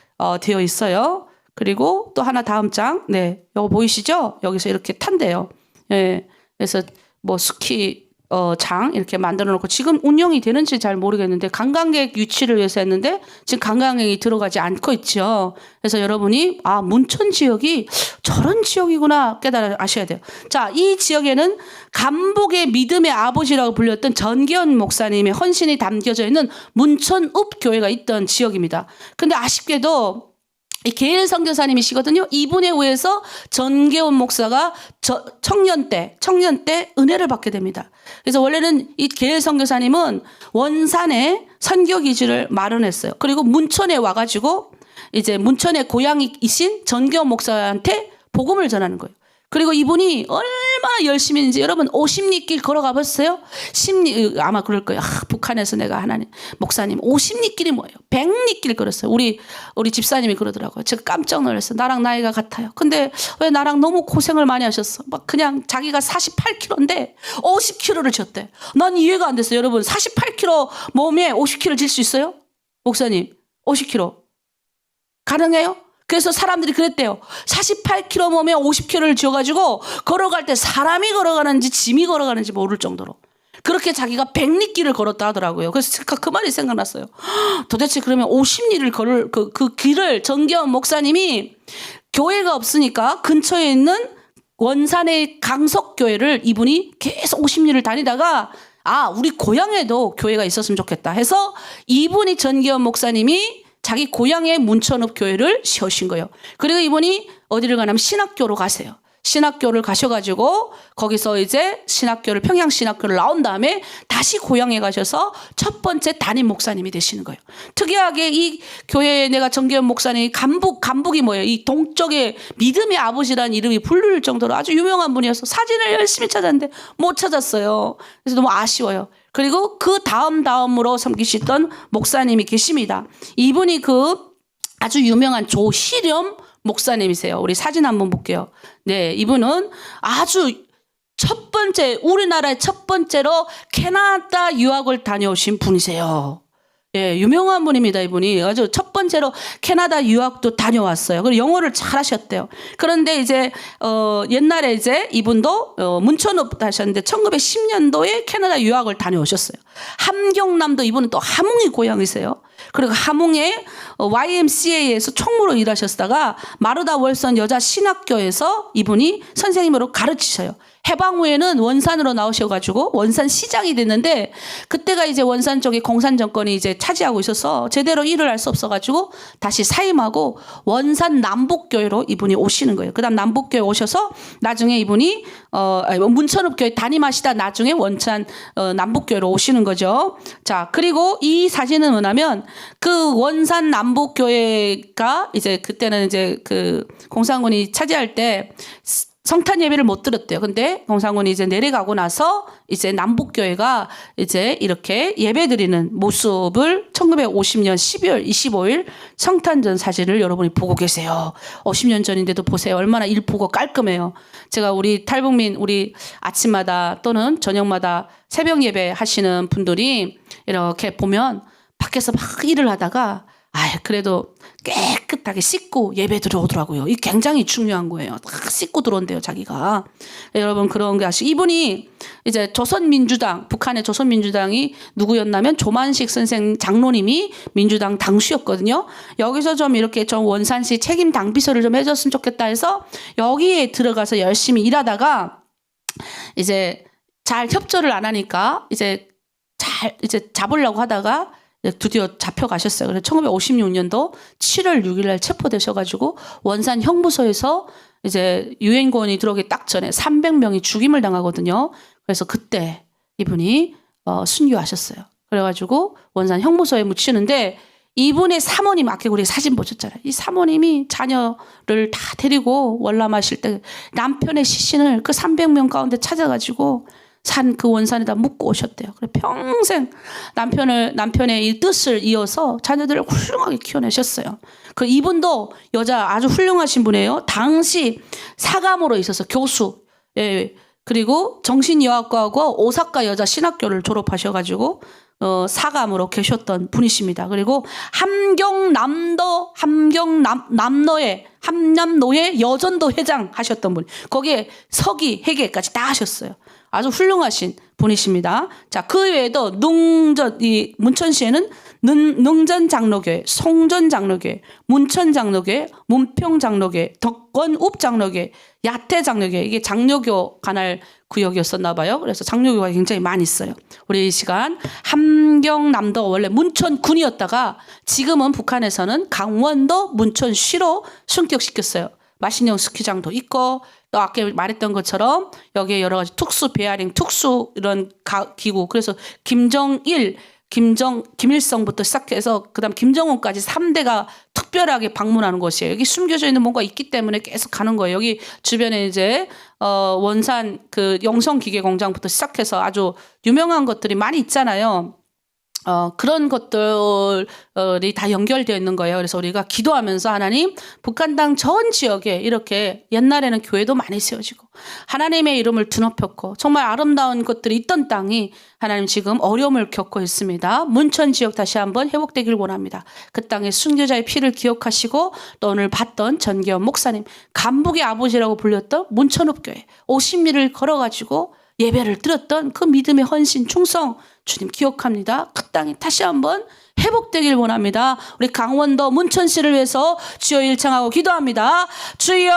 되어 있어요. 그리고 또 하나 다음 장. 네, 이거 보이시죠? 여기서 이렇게 탄대요. 예, 그래서 뭐 스키 장 이렇게 만들어 놓고 지금 운영이 되는지 잘 모르겠는데 관광객 유치를 위해서 했는데 지금 관광객이 들어가지 않고 있죠. 그래서 여러분이 문천 지역이 저런 지역이구나 깨달아 아셔야 돼요. 자, 이 지역에는 감복의 믿음의 아버지라고 불렸던 전계원 목사님의 헌신이 담겨져 있는 문천읍 교회가 있던 지역입니다. 근데 아쉽게도 이 계일 선교사님이시거든요. 이분에 의해서 전계원 목사가 청년 때 은혜를 받게 됩니다. 그래서 원래는 이 계일 선교사님은 원산에 선교기지를 마련했어요. 그리고 문천에 와가지고 이제 문천의 고향이신 전계원 목사한테 복음을 전하는 거예요. 그리고 이분이 얼마나 열심히 했는지 여러분 50리길 걸어가 봤어요? 아마 그럴 거예요. 북한에서 내가 하나님 목사님 50리길이 뭐예요? 100리길 걸었어요. 우리 집사님이 그러더라고요. 제가 깜짝 놀랐어요. 나랑 나이가 같아요. 근데 왜 나랑 너무 고생을 많이 하셨어? 막 그냥 자기가 48kg인데 50kg를 졌대. 난 이해가 안 됐어요. 여러분 48kg 몸에 50kg 질 수 있어요? 목사님 50kg 가능해요? 그래서 사람들이 그랬대요. 48kg 몸에 50kg를 쥐어가지고 걸어갈 때 사람이 걸어가는지 짐이 걸어가는지 모를 정도로 그렇게 자기가 100리길을 걸었다 하더라고요. 그래서 그 말이 생각났어요. 도대체 그러면 50리를 걸을 그 길을 전계원 목사님이 교회가 없으니까 근처에 있는 원산의 강석교회를 이분이 계속 50리를 다니다가 우리 고향에도 교회가 있었으면 좋겠다 해서 이분이 전계원 목사님이 자기 고향의 문천읍 교회를 세우신 거예요. 그리고 이분이 어디를 가냐면 신학교로 가세요. 신학교를 가셔가지고 거기서 이제 평양 신학교를 나온 다음에 다시 고향에 가셔서 첫 번째 담임 목사님이 되시는 거예요. 특이하게 이 교회에 내가 정계원 목사님 감북이 뭐예요? 이 동쪽의 믿음의 아버지라는 이름이 불릴 정도로 아주 유명한 분이어서 사진을 열심히 찾았는데 못 찾았어요. 그래서 너무 아쉬워요. 그리고 그 다음으로 섬기시던 목사님이 계십니다. 이분이 그 아주 유명한 조희렴 목사님이세요. 우리 사진 한번 볼게요. 네, 이분은 아주 우리나라의 첫 번째로 캐나다 유학을 다녀오신 분이세요. 예, 유명한 분입니다. 이분이 아주 첫 번째로 캐나다 유학도 다녀왔어요. 그리고 영어를 잘하셨대요. 그런데 이제 옛날에 이제 이분도 문천읍 하셨는데 1910년도에 캐나다 유학을 다녀오셨어요. 함경남도 이분은 또 함흥이 고향이세요. 그리고 함흥의 YMCA에서 총무로 일하셨다가 마르다 월선 여자 신학교에서 이분이 선생님으로 가르치셔요. 해방 후에는 원산으로 나오셔가지고 원산 시장이 됐는데 그때가 이제 원산 쪽에 공산 정권이 이제 차지하고 있어서 제대로 일을 할 수 없어가지고 다시 사임하고 원산 남북교회로 이분이 오시는 거예요. 그다음 남북교회 오셔서 나중에 이분이 문천읍교회 담임하시다 나중에 원산 남북교회로 오시는 거죠. 자, 그리고 이 사진은 뭐냐면 그 원산 남북교회가 이제 그때는 이제 그 공산군이 차지할 때 성탄 예배를 못 드렸대요. 근데 공산군이 이제 내려가고 나서 이제 남북교회가 이제 이렇게 예배 드리는 모습을 1950년 12월 25일 성탄전 사진을 여러분이 보고 계세요. 50년 전인데도 보세요. 얼마나 일쁘고 깔끔해요. 제가 우리 탈북민 우리 아침마다 또는 저녁마다 새벽 예배 하시는 분들이 이렇게 보면 밖에서 막 일을 하다가 그래도 깨끗하게 씻고 예배 들어오더라고요. 이 굉장히 중요한 거예요. 딱 씻고 들어온대요, 자기가. 여러분 그런 게 아시고 이분이 이제 조선민주당, 북한의 조선민주당이 누구였냐면 조만식 선생 장로님이 민주당 당수였거든요. 여기서 좀 이렇게 좀 원산시 책임 당비서를 좀 해줬으면 좋겠다 해서 여기에 들어가서 열심히 일하다가 이제 잘 협조를 안 하니까 이제 잡으려고 하다가 드디어 잡혀가셨어요. 그래서 1956년도 7월 6일 날 체포되셔가지고 원산 형무소에서 이제 유엔군이 들어오기 딱 전에 300명이 죽임을 당하거든요. 그래서 그때 이분이 순교하셨어요. 그래가지고 원산 형무소에 묻히는데 이분의 사모님 아까 우리 사진 보셨잖아요. 이 사모님이 자녀를 다 데리고 월남하실 때 남편의 시신을 그 300명 가운데 찾아가지고 산 그 원산에다 묻고 오셨대요. 그래 평생 남편의 이 뜻을 이어서 자녀들을 훌륭하게 키워내셨어요. 그 이분도 여자 아주 훌륭하신 분이에요. 당시 사감으로 있어서 교수, 그리고 정신여학과하고 오사카 여자 신학교를 졸업하셔가지고 사감으로 계셨던 분이십니다. 그리고 함남노회 여전도 회장 하셨던 분. 거기에 서기 회계까지 다 하셨어요. 아주 훌륭하신 분이십니다. 자, 그 외에도 문천시에는 능전 장로교회, 송전 장로교회, 문천 장로교회, 문평 장로교회, 덕건읍 장로교회, 야태 장로교회, 이게 장로교 관할 구역이었었나 봐요. 그래서 장로교가 굉장히 많이 있어요. 우리 이 시간 함경남도 원래 문천군이었다가 지금은 북한에서는 강원도 문천시로 승격시켰어요. 마신령 스키장도 있고 또 아까 말했던 것처럼 여기에 여러 가지 특수 베어링, 특수 이런 기구. 그래서 김일성부터 시작해서 그다음 김정은까지 3대가 특별하게 방문하는 곳이에요. 여기 숨겨져 있는 뭔가 있기 때문에 계속 가는 거예요. 여기 주변에 이제 원산 그 영성기계공장부터 시작해서 아주 유명한 것들이 많이 있잖아요. 그런 것들이 다 연결되어 있는 거예요. 그래서 우리가 기도하면서 하나님 북한 땅 전 지역에 이렇게 옛날에는 교회도 많이 세워지고 하나님의 이름을 드높였고 정말 아름다운 것들이 있던 땅이 하나님 지금 어려움을 겪고 있습니다. 문천 지역 다시 한번 회복되길 원합니다. 그 땅의 순교자의 피를 기억하시고 또 오늘 봤던 전기현 목사님 간북의 아버지라고 불렸던 문천읍교회 50리를 걸어가지고 예배를 드렸던 그 믿음의 헌신 충성 주님 기억합니다. 그 땅이 다시 한번 회복되길 원합니다. 우리 강원도 문천시를 위해서 주여 일창하고 기도합니다. 주여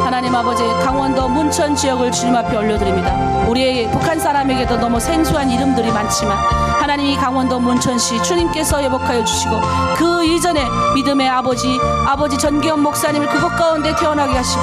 하나님 아버지 강원도 문천 지역을 주님 앞에 올려드립니다. 우리의 북한 사람에게도 너무 생소한 이름들이 많지만 하나님 이 강원도 문천시 주님께서 회복하여 주시고 그 이전에 믿음의 아버지 전기현 목사님을 그곳 가운데 태어나게 하시고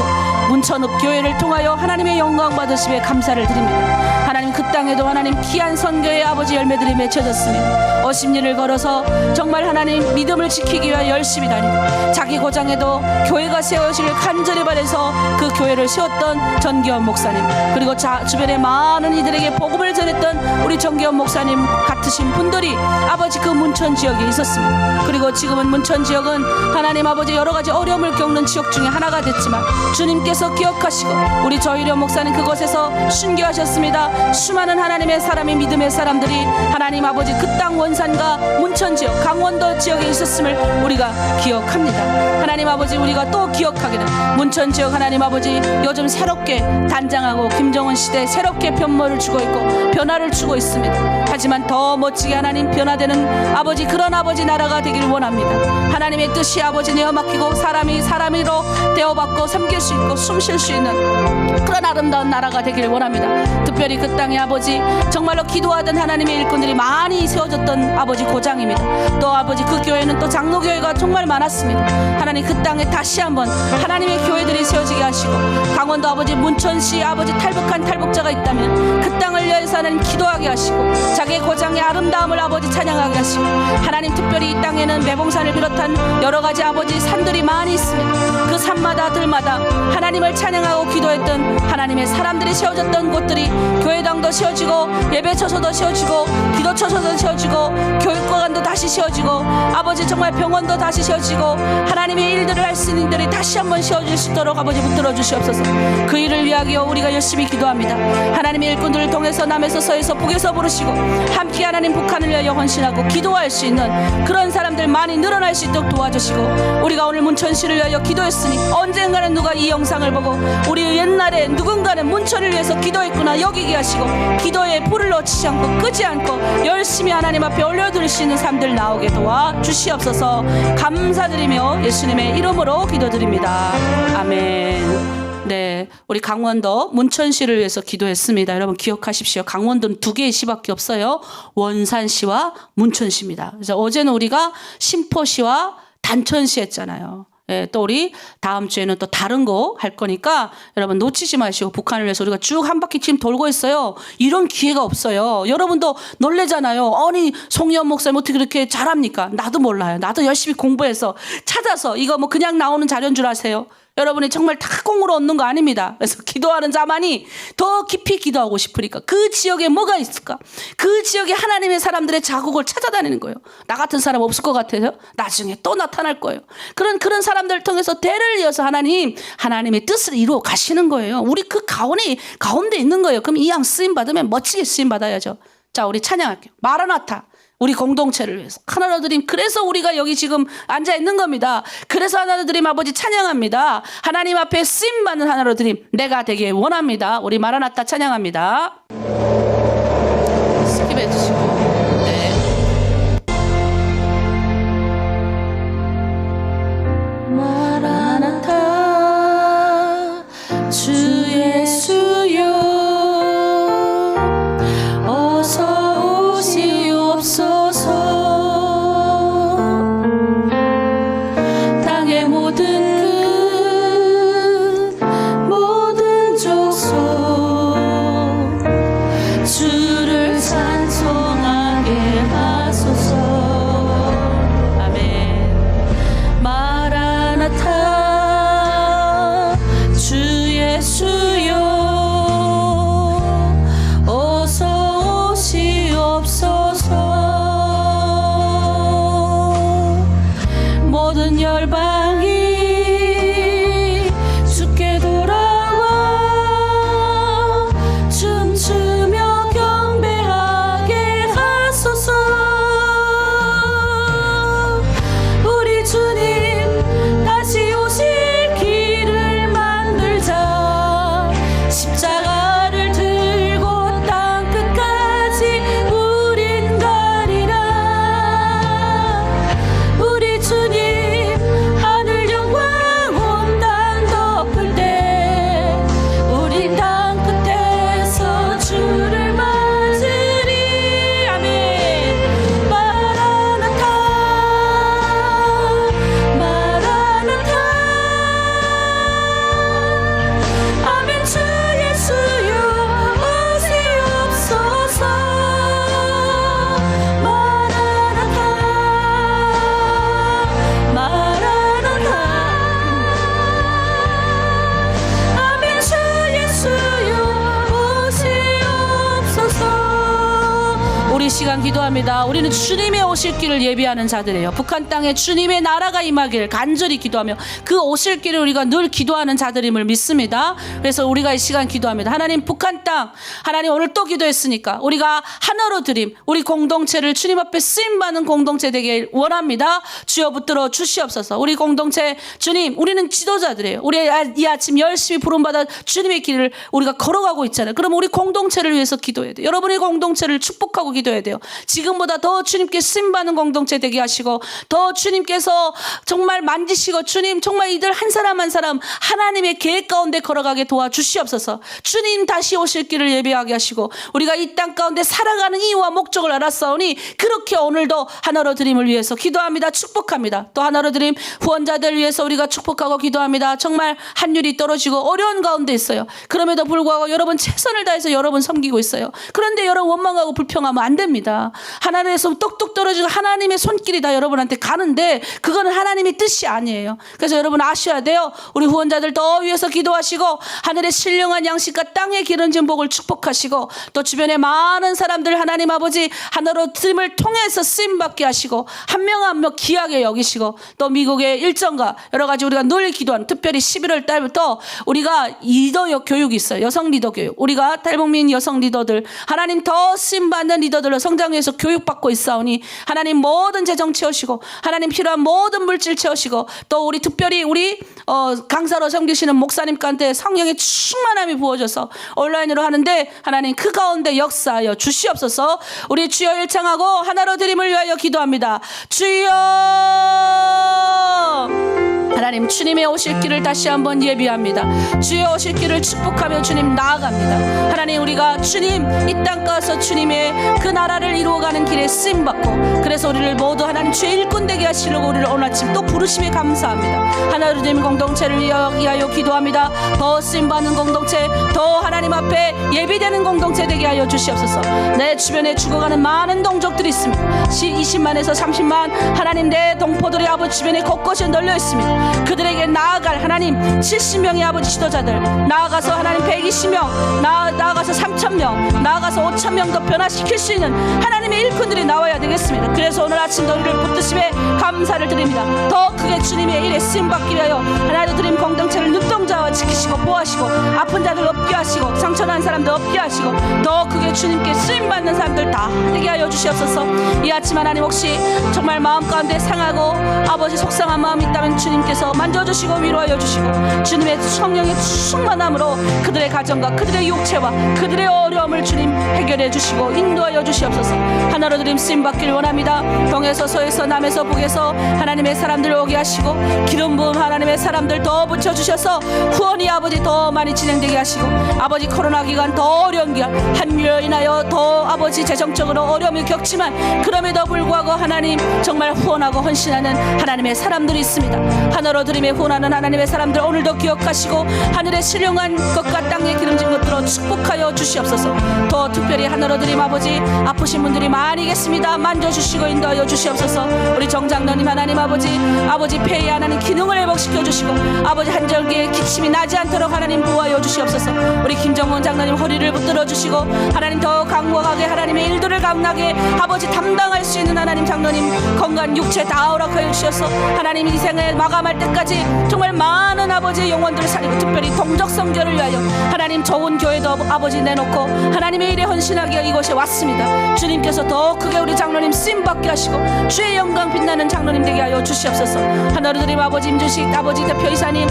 문천읍 교회를 통하여 하나님의 영광 받으심에 감사를 드립니다. 하나님 그 땅에도 하나님 귀한 선교의 아버지 열매들이 맺혀졌으며 50리를 걸어서 정말 하나님 믿음을 지키기 위하여 열심히 다니고 자기 고장에도 교회가 세워지길 간절히 바라서 그 교회를 세웠던 전기현 목사님 그리고 주변에 많은 이들에게 복음을 전했던 우리 전기현 목사님 같으신 분들이 아버지 그 문천 지역에 있었습니다. 그리고 지금은 문천 지역은 하나님 아버지 여러 가지 어려움을 겪는 지역 중에 하나가 됐지만 주님께서 기억하시고 우리 저희련 목사님 그곳에서 순교하셨습니다. 수많은 하나님의 사람이 믿음의 사람들이 하나님 아버지 그 땅 원산과 문천 지역 강원도 지역에 있었음을 우리가 기억합니다. 하나님 아버지 우리가 또 기억하게 된 문천 지역 하나님 아버지 요즘 새롭게 단장하고 김정은 시대에 새롭게 변모를 주고 있고 변화를 주고 있습니다. 하지만 더 멋지게 하나님 변화되는 아버지 그런 아버지 나라가 되길 원합니다. 하나님의 뜻이 아버지 내어 맡기고 사람이 사람으로 대어받고 섬길 수 있고 숨 쉴 수 있는 그런 아름다운 나라가 되기를 원합니다. 특별히 그 땅에 아버지 정말로 기도하던 하나님의 일꾼들이 많이 세워졌던 아버지 고장입니다. 또 아버지 그 교회는 또 장로교회가 정말 많았습니다. 하나님 그 땅에 다시 한번 하나님의 교회들이 세워지게 하시고 강원도 아버지 문천시 아버지 탈북한 탈북자가 있다면 그 땅을 위해서 하나님 기도하게 하시고 자기의 고장의 아름다움을 아버지 찬양하게 하시고 하나님 특별히 이 땅에는 매봉산을 비롯한 여러 가지 아버지 산들이 많이 있습니다. 그 산마다 들마다 하나님을 찬양하고 기도했던 하나님의 사람들이 세워졌던 곳들이 교회당도 세워지고 예배처소도 세워지고 기도처소도 세워지고 교육관도 다시 세워지고 아버지 정말 병원도 다시 세워지고 하나님의 일들을 할 수 있는 일들이 다시 한번 세워질 수 있도록 아버지 붙들어 주시옵소서. 그 일을 위하여 우리가 열심히 기도합니다. 하나님의 일꾼들을 통해서 남에서 서에서 북에서 부르시고 함께 하나님 북한을 위하여 헌신하고 기도할 수 있는 그런 사람들 많이 늘어날 수 있도록 도와주시고 우리가 오늘 문천시를 위하여 기도했으니 언젠가는 누가 이 영상을 보고 우리 옛날에 누군가는 문천을 위해서 기도했구나 여기게 하시고 기도에 불을 놓치지 않고 끄지 않고 열심히 하나님 앞에 올려드릴 수 있는 삶들 나오게 도와주시옵소서. 감사드리며 예수님의 이름으로 기도드립니다. 아멘. 네, 우리 강원도 문천시를 위해서 기도했습니다. 여러분 기억하십시오. 강원도는 두 개의 시밖에 없어요. 원산시와 문천시입니다. 그래서 어제는 우리가 신포시와 단천시 했잖아요. 예, 또 우리 다음 주에는 또 다른 거 할 거니까 여러분 놓치지 마시고 북한을 위해서 우리가 쭉 한 바퀴 지금 돌고 있어요. 이런 기회가 없어요. 여러분도 놀래잖아요. 아니 송희연 목사님 어떻게 그렇게 잘합니까? 나도 몰라요. 나도 열심히 공부해서 찾아서 이거 뭐 그냥 나오는 자료인 줄 아세요? 여러분이 정말 다 공으로 얻는 거 아닙니다. 그래서 기도하는 자만이 더 깊이 기도하고 싶으니까 그 지역에 뭐가 있을까? 그 지역에 하나님의 사람들의 자국을 찾아다니는 거예요. 나 같은 사람 없을 것 같아요. 나중에 또 나타날 거예요. 그런 사람들을 통해서 대를 이어서 하나님의 뜻을 이루어 가시는 거예요. 우리 그 가운데 있는 거예요. 그럼 이 양 쓰임 받으면 멋지게 쓰임 받아야죠. 자, 우리 찬양할게요. 마라나타. 우리 공동체를 위해서 하나님드림. 그래서 우리가 여기 지금 앉아 있는 겁니다. 그래서 하나님드림 아버지 찬양합니다. 하나님 앞에 쓰임 받는 하나님드림 내가 되길 원합니다. 우리 마라나타 찬양합니다. 스킵해 주시고. 네. 마라나타 주 예수여 어서 오시옵소서. 땅의 모든 끝 모든 족속 시간 기도합니다. 우리는 주님의 오실 길을 예비하는 자들이에요. 북한 땅에 주님의 나라가 임하기를 간절히 기도하며 그 오실 길을 우리가 늘 기도하는 자들임을 믿습니다. 그래서 우리가 이 시간 기도합니다. 하나님, 북한 땅, 하나님 오늘 또 기도했으니까 우리가 하나로 드림, 우리 공동체를 주님 앞에 쓰임받는 공동체 되길 원합니다. 주여 붙들어 주시옵소서. 우리 공동체, 주님, 우리는 지도자들이에요. 우리 이 아침 열심히 부름받아 주님의 길을 우리가 걸어가고 있잖아요. 그럼 우리 공동체를 위해서 기도해야 돼요. 여러분의 공동체를 축복하고 기도해야 돼요. 지금보다 더 주님께 쓰임받는 공동체 되게 하시고, 더 주님께서 정말 만지시고, 주님 정말 이들 한 사람 한 사람 하나님의 계획 가운데 걸어가게 도와주시옵소서. 주님 다시 오실 길을 예비하게 하시고, 우리가 이 땅 가운데 살아가는 이유와 목적을 알았사오니 그렇게 오늘도 하나로 드림을 위해서 기도합니다. 축복합니다. 또 하나로 드림 후원자들 위해서 우리가 축복하고 기도합니다. 정말 환율이 떨어지고 어려운 가운데 있어요. 그럼에도 불구하고 여러분 최선을 다해서 여러분 섬기고 있어요. 그런데 여러분 원망하고 불평하면 안 됩니다. 하나님에서 똑똑 떨어지고 하나님의 손길이 다 여러분한테 가는데 그거는 하나님의 뜻이 아니에요. 그래서 여러분 아셔야 돼요. 우리 후원자들 더 위해서 기도하시고, 하늘의 신령한 양식과 땅의 기름진 복을 축복하시고, 또 주변에 많은 사람들 하나님 아버지 하나로 드림을 통해서 쓰임받게 하시고, 한 명 한 명 귀하게 여기시고, 또 미국의 일정과 여러 가지 우리가 늘 기도하는, 특별히 11월 달부터 우리가 리더 교육이 있어요. 여성 리더 교육. 우리가 탈북민 여성 리더들, 하나님 더 쓰임받는 리더들로 성장해서 교육받고 있사오니 하나님 모든 재정 채우시고, 하나님 필요한 모든 물질 채우시고, 또 우리 특별히 우리 강사로 섬기시는 목사님한테 성령의 충만함이 부어져서 온라인으로 하는데 하나님 그 가운데 역사하여 주시옵소서. 우리 주여 일창하고 하나로 드림을 위하여 기도합니다. 주여, 하나님 주님의 오실 길을 다시 한번 예비합니다. 주의 오실 길을 축복하며 주님 나아갑니다. 하나님, 우리가 주님 이 땅 가서 주님의 그 나라를 이루어가는 길에 쓰임받고, 그래서 우리를 모두 하나님 주의 일꾼 되게 하시려고 우리를 오늘 아침 또 부르심에 감사합니다. 하나로 된 공동체를 위하여 기도합니다. 더 쓰임받는 공동체, 더 하나님 앞에 예비되는 공동체 되게 하여 주시옵소서. 내 주변에 죽어가는 많은 동족들이 있습니다. 20만에서 30만 하나님 내 동포들이 아버지 주변에 곳곳에 널려 있습니다. 그들에게 나아갈 하나님 70명의 아버지 지도자들, 나아가서 하나님 120명, 나아가서 3,000명, 나아가서 5,000명 더 변화시킬 수 있는 하나님의 일꾼들이 나와야 되겠습니다. 그래서 오늘 아침 너희를 붙드심에 감사를 드립니다. 더 크게 주님의 일에 쓰임받기 위하여 하나님 드림 공동체를 눈동자와 지키시고 보호하시고, 아픈 자들 없게 하시고, 상처난 사람들 없게 하시고, 더 크게 주님께 쓰임받는 사람들 다 되게 하여 주시옵소서. 이 아침 하나님 혹시 정말 마음 가운데 상하고 아버지 속상한 마음이 있다면 주님께서 만져주시고 위로하여 주시고, 주님의 성령의 충만함으로 그들의 가정과 그들의 육체와 그들의 어려움을 주님 해결해 주시고 인도하여 주시옵소서. 하나로 드림 쓰임받기를 원합니다. 동에서 서에서 남에서 북에서 하나님의 사람들 오게 하시고, 기름 부음 하나님의 사람들 더 붙여주셔서 후원이 아버지 더 많이 진행되게 하시고, 아버지 코로나 기간 더 어려운 기간, 한류로 인하여 더 아버지 재정적으로 어려움을 겪지만 그럼에도 불구하고 하나님 정말 후원하고 헌신하는 하나님의 사람들이 있습니다. 하나로 드림에 후원하는 하나님의 사람들 오늘도 기억하시고, 하늘의 신령한 것과 땅의 기름진 것들로 축복하여 주시옵소서. 더 특별히 하나로 드림 아버지 아프신 분들이 많이 계십니다. 만져주시고 인도하여 주시옵소서. 우리 정장로님 하나님 아버지 폐의 하나님 기능을 회복시켜 주시고, 아버지 한절기에 기침이 나지 않도록 하나님 보호하여 주시옵소서. 우리 김정원 장로님 허리를 붙들어 주시고, 하나님 더 강력하게 하나님의 일들을 감당하게 아버지 담당할 수 있는 하나님 장로님 건강 육체 다 허락하여 주셔서 하나님 이 생을 마감할 때까지 정말 많은 아버지의 영혼들을 살리고, 특별히 동족 성결을 위하여 하나님 좋은 교회도 아버지 내놓고 하나님의 일에 헌신하게 이곳에 왔습니다. 주님께서 더 크게 우리 장로님 쓰임받게 하시고 주의 영광 빛나는 장로님 되게 하여 주시옵소서. 하나로 드림 아버지 임주식 아버지 대표이사님,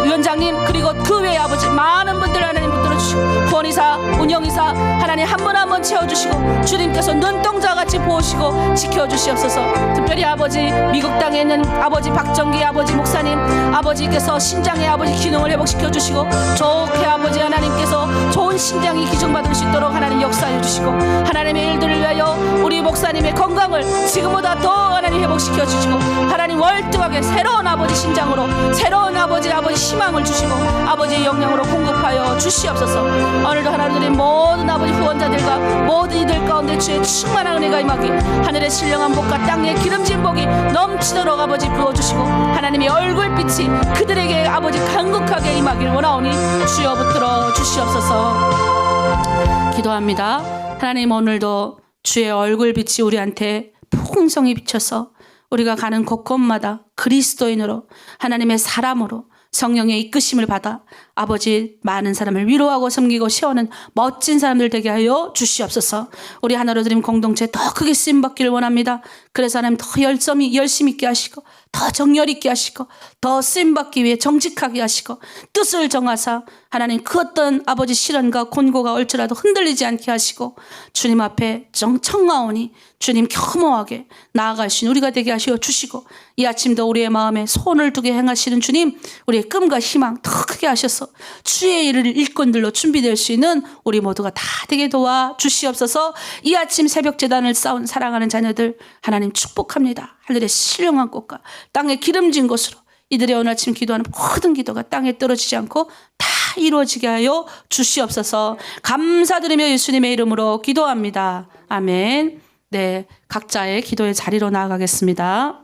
위원장님, 그리고 그 외에 아버지 많은 분들 하나님 붙들어 주시고, 후원이사, 운영이사 하나님 한 분 한 분 채워주시고, 주님께서 눈동자같이 보시고 지켜주시옵소서. 특별히 아버지 미국 땅에 있는 아버지 박정기 아버지 목사님 아버지께서 신장의 아버지 기능을 회복시켜 주시고, 좋게 아버지 하나님께서 좋은 신장이 기증받을 수 있도록 하나님 역사해 주시고, 하나님의 일들을 위하여 우리 목사님의 건강을 지금보다 더 하나님 회복시켜 주시고, 하나님 월등하게 새로운 아버지 신장으로 새로운 아버지 희망을 주시고 아버지의 영향으로 공급하여 주시옵소서. 오늘도 하나님 모든 아버지 후원자들과 모든 이들 가운데 주의 충만한 은혜가 임하기, 하늘의 신령한 복과 땅의 기름진 복이 넘치도록 아버지 부어주시고, 하나님의 얼굴빛이 그들에게 아버지 강국하게 임하길 원하오니 주여 붙들어 주시옵소서. 기도합니다. 하나님 오늘도 주의 얼굴빛이 우리한테 풍성히 비쳐서 우리가 가는 곳곳마다 그리스도인으로 하나님의 사람으로 성령의 이끄심을 받아 아버지 많은 사람을 위로하고 섬기고 세우는 멋진 사람들 되게 하여 주시옵소서. 우리 하나로 드림 공동체 더 크게 쓰임받기를 원합니다. 그래서 하나님 더 열심히 있게 하시고 더 정열 있게 하시고 더 쓰임받기 위해 정직하게 하시고 뜻을 정하사 하나님 그 어떤 아버지 시련과 곤고가 올지라도 흔들리지 않게 하시고 주님 앞에 청하오니 주님 겸허하게 나아가신 우리가 되게 하시어 주시고 이 아침도 우리의 마음에 손을 두게 행하시는 주님, 우리의 꿈과 희망 더 크게 하셔서 주의 일을 일꾼들로 준비될 수 있는 우리 모두가 다 되게 도와 주시옵소서. 이 아침 새벽 제단을 쌓은 사랑하는 자녀들 하나님 축복합니다. 하늘의 신령한 꽃과 땅의 기름진 곳으로 이들의 오늘 아침 기도하는 모든 기도가 땅에 떨어지지 않고 다 이루어지게 하여 주시옵소서. 감사드리며 예수님의 이름으로 기도합니다. 아멘. 네, 각자의 기도의 자리로 나아가겠습니다.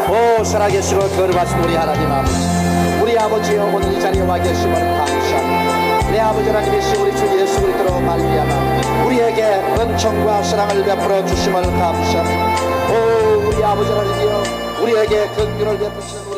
오 살아계시고 거룩하신 우리 하나님 아버지, 우리 아버지여 오늘 이 자리에 와 계심을 감사합니다. 내 아버지 하나님이신 우리 주 예수 그리스도로 말미암아 우리에게 은총과 사랑을 베풀어 주심을 감사합니다. 오 우리 아버지 하나님이여 우리에게 긍휼을 베푸시는